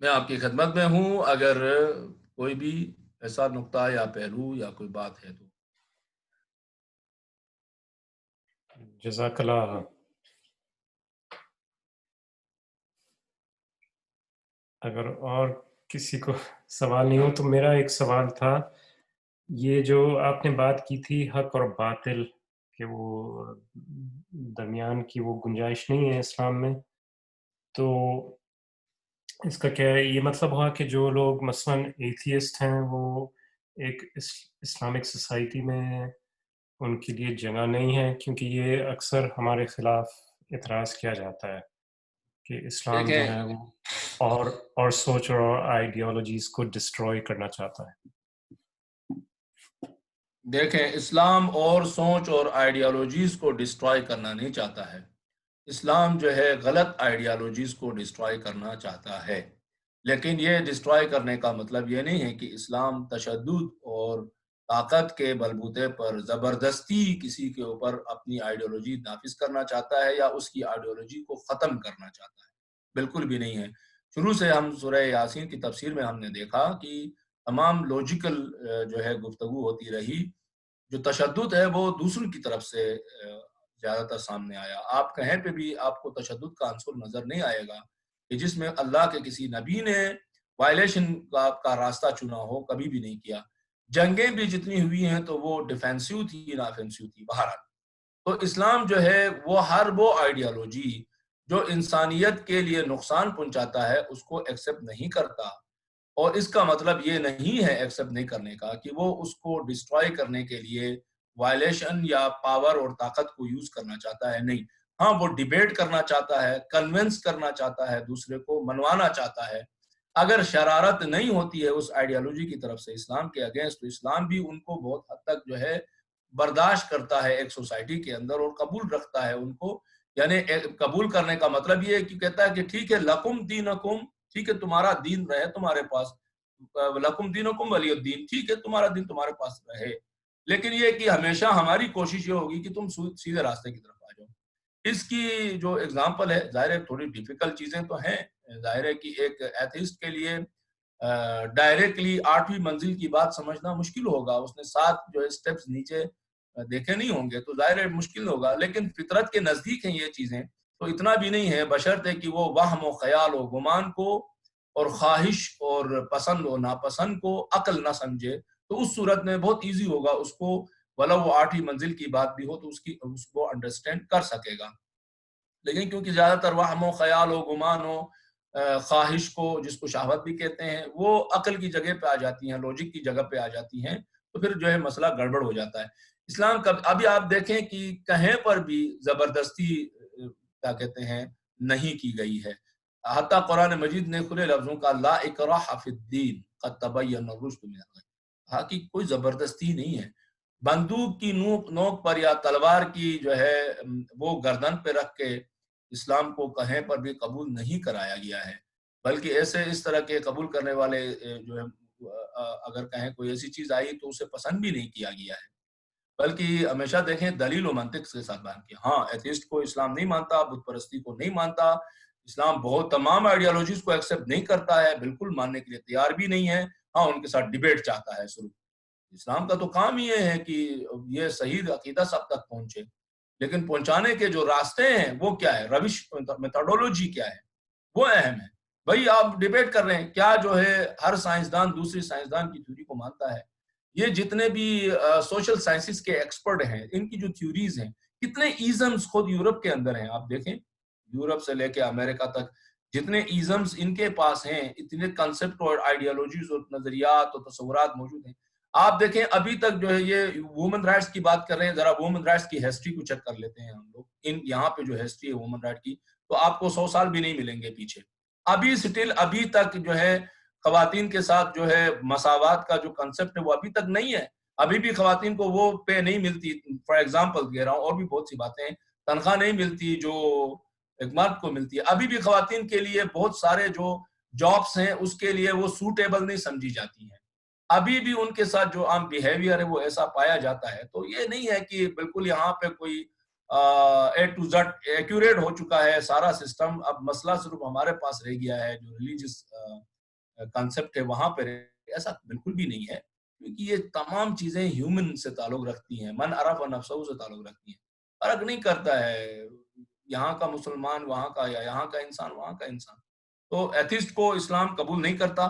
میں آپ کی خدمت میں ہوں، اگر کوئی بھی ایسا نقطہ یا پہلو یا کوئی بات ہے تو۔ جزاک اللہ۔ اگر اور کسی کو سوال نہیں ہو تو میرا ایک سوال تھا، یہ جو آپ نے بات کی تھی حق اور باطل کہ وہ درمیان کی وہ گنجائش نہیں ہے اسلام میں، تو اس کا کیا ہے؟ یہ مطلب ہوا کہ جو لوگ مثلاً ایتھیسٹ ہیں وہ ایک اسلامک سوسائٹی میں ان کے لیے جگہ نہیں ہے، کیونکہ یہ اکثر ہمارے خلاف اعتراض کیا جاتا ہے کہ اسلام جو ہے وہ اور سوچ اور آئیڈیالوجیز کو ڈسٹروائے کرنا چاہتا ہے۔ دیکھیں، اسلام اور سوچ اور آئیڈیالوجیز کو ڈسٹرائے کرنا نہیں چاہتا ہے، اسلام جو ہے غلط آئیڈیالوجیز کو ڈسٹرائے کرنا چاہتا ہے، لیکن یہ ڈسٹرائے کرنے کا مطلب یہ نہیں ہے کہ اسلام تشدد اور طاقت کے بلبوتے پر زبردستی کسی کے اوپر اپنی آئیڈیالوجی نافذ کرنا چاہتا ہے یا اس کی آئیڈیالوجی کو ختم کرنا چاہتا ہے، بالکل بھی نہیں ہے۔ شروع سے ہم سورہ یاسین کی تفسیر میں ہم نے دیکھا کہ تمام لوجیکل جو ہے گفتگو ہوتی رہی، جو تشدد ہے وہ دوسروں کی طرف سے زیادہ تر سامنے آیا۔ آپ کہیں پہ بھی آپ کو تشدد کا عنصر نظر نہیں آئے گا کہ جس میں اللہ کے کسی نبی نے وائلیشن کا راستہ چنا ہو، کبھی بھی نہیں کیا۔ جنگیں بھی جتنی ہوئی ہیں تو وہ ڈیفینسیو تھی نہ آفینسیو تھی، بہرحال۔ تو اسلام جو ہے وہ آئیڈیالوجی جو انسانیت کے لیے نقصان پہنچاتا ہے اس کو ایکسیپٹ نہیں کرتا، اور اس کا مطلب یہ نہیں ہے ایکسیپٹ نہیں کرنے کا کہ وہ اس کو ڈسٹرائے کرنے کے لیے وائلیشن یا پاور اور طاقت کو یوز کرنا چاہتا ہے، نہیں۔ ہاں، وہ ڈیبیٹ کرنا چاہتا ہے، کنونس کرنا چاہتا ہے، دوسرے کو منوانا چاہتا ہے۔ اگر شرارت نہیں ہوتی ہے اس آئیڈیالوجی کی طرف سے اسلام کے اگینسٹ، تو اسلام بھی ان کو بہت حد تک جو ہے برداشت کرتا ہے ایک سوسائٹی کے اندر اور قبول رکھتا ہے ان کو۔ یعنی قبول کرنے کا مطلب یہ ہے کہ کہتا ہے کہ ٹھیک ہے، لکم دینکم، ٹھیک ہے تمہارا دین رہے تمہارے پاس، لکم دینکم ولی الدین، ٹھیک ہے تمہارا دین تمہارے پاس رہے، لیکن یہ کہ ہمیشہ ہماری کوشش یہ ہوگی کہ تم سیدھے راستے کی طرف آ جاؤ۔ اس کی جو اگزامپل ہے، ظاہر ہے تھوڑی ڈیفیکلٹ چیزیں تو ہیں، ظاہر ہے کہ ایک ایتھیسٹ کے لیے ڈائریکٹلی 8ویں منزل کی بات سمجھنا مشکل ہوگا، اس نے 7 جو ہے سٹیپس نیچے دیکھے نہیں ہوں گے، تو ظاہر ہے مشکل ہوگا، لیکن فطرت کے نزدیک ہیں یہ چیزیں، تو اتنا بھی نہیں ہے، بشرط ہے کہ وہ وہم و خیال و گمان کو اور خواہش اور پسند و ناپسند کو عقل نہ سمجھے، تو اس صورت میں بہت ایزی ہوگا اس کو، ولو وہ 8ویں منزل کی بات بھی ہو تو اس کو انڈرسٹینڈ کر سکے گا۔ لیکن کیونکہ زیادہ تر وہم و خیال و گمان و خواہش کو، جس کو شہوت بھی کہتے ہیں، وہ عقل کی جگہ پہ آ جاتی ہیں، لوجک کی جگہ پہ آ جاتی ہیں، تو پھر جو ہے مسئلہ گڑبڑ ہو جاتا ہے۔ اسلام کا ابھی آپ دیکھیں کہ کہیں پر بھی زبردستی کیا کہتے ہیں نہیں کی گئی ہے۔ حتیٰ قرآن مجید نے کھلے لفظوں کا لا اکراہ فی الدین قد تبین الرشد من الغی، کہا کہ کوئی زبردستی نہیں ہے، بندوق کی نوک پر یا تلوار کی جو ہے وہ گردن پہ رکھ کے اسلام کو کہیں پر بھی قبول نہیں کرایا گیا ہے، بلکہ ایسے اس طرح کے قبول کرنے والے جو ہے اگر کہیں کوئی ایسی چیز آئی تو اسے پسند بھی نہیں کیا گیا ہے، بلکہ ہمیشہ دیکھیں دلیل و منطق کے ساتھ بیان کیا۔ ہاں ایتھیسٹ کو اسلام نہیں مانتا، بت پرستی کو نہیں مانتا، اسلام بہت تمام آئیڈیالوجیز کو ایکسیپٹ نہیں کرتا ہے، بالکل ماننے کے لیے تیار بھی نہیں ہے، ہاں ان کے ساتھ ڈیبیٹ چاہتا ہے شروع۔ اسلام کا تو کام یہ ہے کہ یہ صحیح عقیدہ سب تک پہنچے، لیکن پہنچانے کے جو راستے ہیں وہ کیا ہے، روش میتھڈولوجی کیا ہے، وہ اہم ہے۔ بھائی آپ ڈیبیٹ کر رہے ہیں، کیا جو ہے ہر سائنسدان دوسری سائنسدان کی تھیوری کو مانتا ہے؟ یہ جتنے بھی سوشل سائنسز کے ایکسپرٹ ہیں، ان کی جو تھیوریز ہیں، کتنے ایزمز خود یورپ کے اندر ہیں، آپ دیکھیں یورپ سے لے کے امریکہ تک جتنے ایزمز ان کے پاس ہیں، اتنے کنسپٹ اور آئیڈیالوجیز اور نظریات اور تصورات موجود ہیں۔ آپ دیکھیں ابھی تک جو ہے یہ وومن رائٹس کی بات کر رہے ہیں، ذرا وومن رائٹس کی ہسٹری کو چیک کر لیتے ہیں ہم لوگ، یہاں پہ جو ہسٹری ہے وومن رائٹ کی، تو آپ کو 100 سال بھی نہیں ملیں گے پیچھے۔ ابھی سٹل ابھی تک جو ہے خواتین کے ساتھ جو ہے مساوات کا جو کنسپٹ ہے وہ ابھی تک نہیں ہے، ابھی بھی خواتین کو وہ پے نہیں ملتی، فار ایگزامپل کہہ رہا ہوں، اور بھی بہت سی باتیں ہیں، تنخواہ نہیں ملتی جو ایک مرد کو ملتی ہے، ابھی بھی خواتین کے لیے بہت سارے جو جابس ہیں اس کے لیے وہ سوٹیبل نہیں سمجھی جاتی ہیں، ابھی بھی ان کے ساتھ جو عام بیہیویئر ہے وہ ایسا پایا جاتا ہے۔ تو یہ نہیں ہے کہ بالکل یہاں پہ کوئی اے ٹو زڈ ایکوریٹ ہو چکا ہے سارا سسٹم، اب مسئلہ صرف ہمارے پاس رہ گیا ہے جو ریلیجس کانسیپٹ ہے وہاں پہ، ایسا بالکل بھی نہیں ہے، کیونکہ یہ تمام چیزیں ہیومن سے تعلق رکھتی ہیں، من عرف و نفسہ سے تعلق رکھتی ہیں، فرق نہیں کرتا ہے یہاں کا مسلمان وہاں کا یا یہاں کا انسان وہاں کا انسان۔ تو ایتھسٹ کو اسلام قبول نہیں کرتا،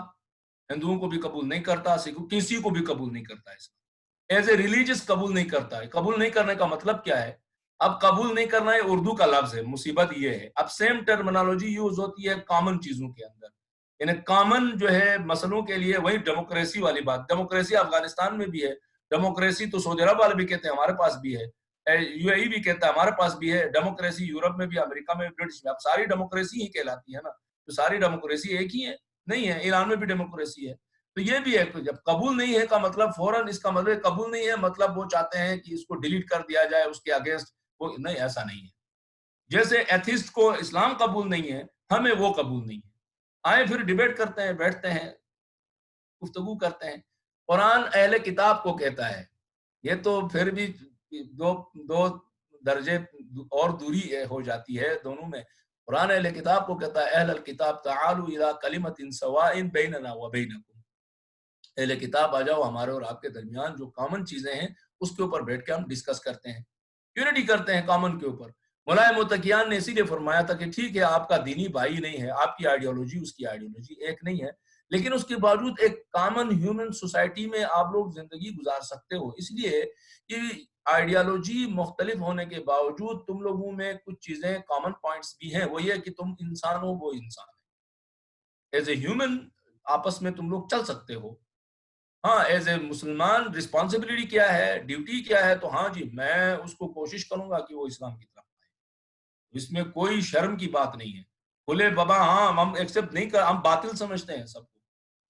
ہندوؤں کو بھی قبول نہیں کرتا، سکھوں کسی کو بھی قبول نہیں کرتا اسلام، ایز اے ریلیجس قبول نہیں کرتا ہے۔ قبول نہیں کرنے کا مطلب کیا ہے؟ اب قبول نہیں کرنا ہے اردو کا لفظ ہے، مصیبت یہ ہے اب سیم ٹرمنالوجی یوز ہوتی ہے کامن چیزوں کے اندر، یعنی کامن جو ہے مسئلوں کے لیے، وہی ڈیموکریسی والی بات، ڈیموکریسی افغانستان میں بھی ہے، ڈیموکریسی تو سعودی عرب والے بھی کہتے ہیں ہمارے پاس بھی ہے، یو اے ای بھی کہتا ہے ہمارے پاس بھی ہے، ڈیموکریسی یورپ میں بھی، امریکہ میں بھی، برٹش میں، اب ساری ڈیموکریسی ہی کہلاتی ہے نا، تو ساری ڈیموکریسی ایک ہی ہے؟ نہیں ہے، ایران میں بھی ڈیموکریسی ہے۔ تو یہ بھی ہے، جب قبول نہیں ہے کا مطلب فوراً اس کا مطلب قبول نہیں ہے مطلب وہ چاہتے ہیں کہ اس کو ڈیلیٹ کر دیا جائے، اس کے اگینسٹ وہ نہیں، ایسا نہیں ہے۔ جیسے ایتھسٹ کو اسلام قبول نہیں ہے، ہمیں وہ قبول نہیں ہے، آئے پھر ڈیبیٹ کرتے ہیں، بیٹھتے ہیں، گفتگو کرتے ہیں۔ قرآن اہل کتاب کو کہتا ہے، یہ تو پھر بھی دو دو درجے اور دوری ہو جاتی ہے دونوں میں۔ قرآن اہل کتاب کو کہتا ہے اہل الکتاب تعالوا الی کلمۃ سواء بیننا وبینکم، اہل کتاب آ جاؤ ہمارے اور آپ کے درمیان جو کامن چیزیں ہیں اس کے اوپر بیٹھ کے ہم ڈسکس کرتے ہیں، یونٹی کرتے ہیں کامن کے اوپر۔ مولا متقیان نے اسی لیے فرمایا تھا کہ ٹھیک ہے آپ کا دینی بھائی نہیں ہے، آپ کی آئیڈیالوجی اس کی آئیڈیالوجی ایک نہیں ہے، لیکن اس کے باوجود ایک کامن ہیومن سوسائٹی میں آپ لوگ زندگی گزار سکتے ہو، اس لیے کہ آئیڈیالوجی مختلف ہونے کے باوجود تم لوگوں میں کچھ چیزیں کامن پوائنٹس بھی ہیں، وہ یہ کہ تم انسان ہو، وہ انسان ہے، ایز اے ہیومن آپس میں تم لوگ چل سکتے ہو۔ ہاں ایز اے مسلمان رسپانسبلٹی کیا ہے، ڈیوٹی کیا ہے، تو ہاں جی میں اس کو کوشش کروں گا کہ وہ اسلام کی طرف آئے، اس میں کوئی شرم کی بات نہیں ہے، بولے بابا ہاں ہم ایکسپٹ نہیں کر، ہم باطل سمجھتے ہیں سب کو،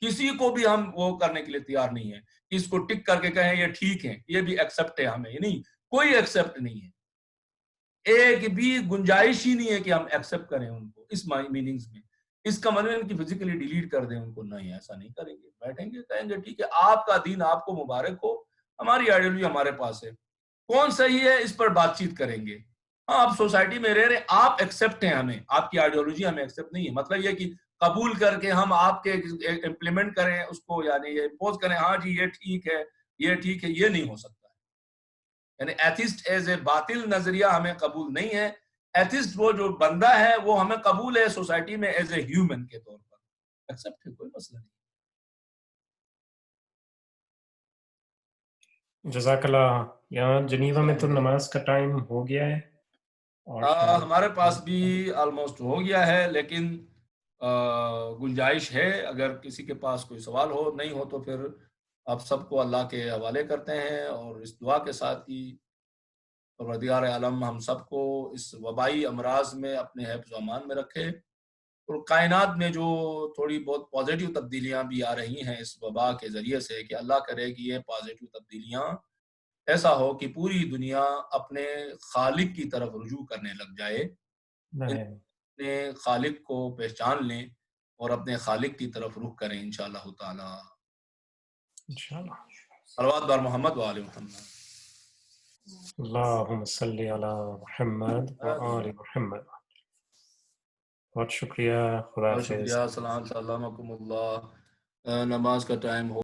کسی کو بھی ہم وہ کرنے کے لیے تیار نہیں ہے کہ اس کو ٹک کر کے کہیں یہ ٹھیک ہے، یہ بھی ایکسپٹ ہے ہمیں، یہ نہیں، کوئی ایکسپٹ نہیں ہے، ایک بھی گنجائش ہی نہیں ہے کہ ہم ایکسپٹ کریں ان کو اس میننگز میں، اس کا مطلب ان کی فزیکلی ڈیلیٹ کر دیں ان کو، نہیں ایسا نہیں کریں گے، بیٹھیں گے کہیں گے ٹھیک ہے آپ کا دین آپ کو مبارک ہو، ہماری آئیڈیالوجی ہمارے پاس ہے، کون صحیح ہے اس پر بات چیت کریں گے۔ ہاں آپ سوسائٹی میں رہ رہے، آپ ایکسپٹ ہیں ہمیں، آپ کی آئیڈیالوجی ہمیں ایکسپٹ نہیں ہے، مطلب یہ کہ قبول کر کے ہم آپ کے امپلیمنٹ کریں اس کو، یعنی یہ امپوز کریں ہاں جی یہ ٹھیک ہے یہ ٹھیک ہے، یہ نہیں ہو سکتا، یعنی ایتھسٹ ایز اے باطل نظریہ ہمیں قبول نہیں ہے، ایتھسٹ وہ جو بندہ ہے وہ ہمیں قبول ہے سوسائٹی میں ایز اے ہیومن کے طور پر، ایکسپٹ ہے، کوئی مسئلہ نہیں۔ جزاک اللہ۔ یہاں جنیوا میں تو نماز کا ٹائم ہو گیا ہے، اور شاید ہمارے پاس بھی آلموسٹ ہو گیا ہے، لیکن گنجائش ہے اگر کسی کے پاس کوئی سوال ہو، نہیں ہو تو پھر آپ سب کو اللہ کے حوالے کرتے ہیں، اور اس دعا کے ساتھ ہی پروردگار عالم ہم سب کو اس وبائی امراض میں اپنے حفظ و امان میں رکھے، اور کائنات میں جو تھوڑی بہت پازیٹیو تبدیلیاں بھی آ رہی ہیں اس وبا کے ذریعے سے، کہ اللہ کرے کہ یہ پازیٹیو تبدیلیاں ایسا ہو کہ پوری دنیا اپنے خالق کی طرف رجوع کرنے لگ جائے، اپنے خالق کو پہچان لیں اور اپنے خالق کی طرف رخ کریں انشاءاللہ تعالی. انشاءاللہ. صلوات بر محمد و آل محمد. اللہم صلی علی محمد و آل محمد. بہت شکریہ. خدا بہت حافظ. شکریہ. سلامکم اللہ. نماز کا ٹائم ہو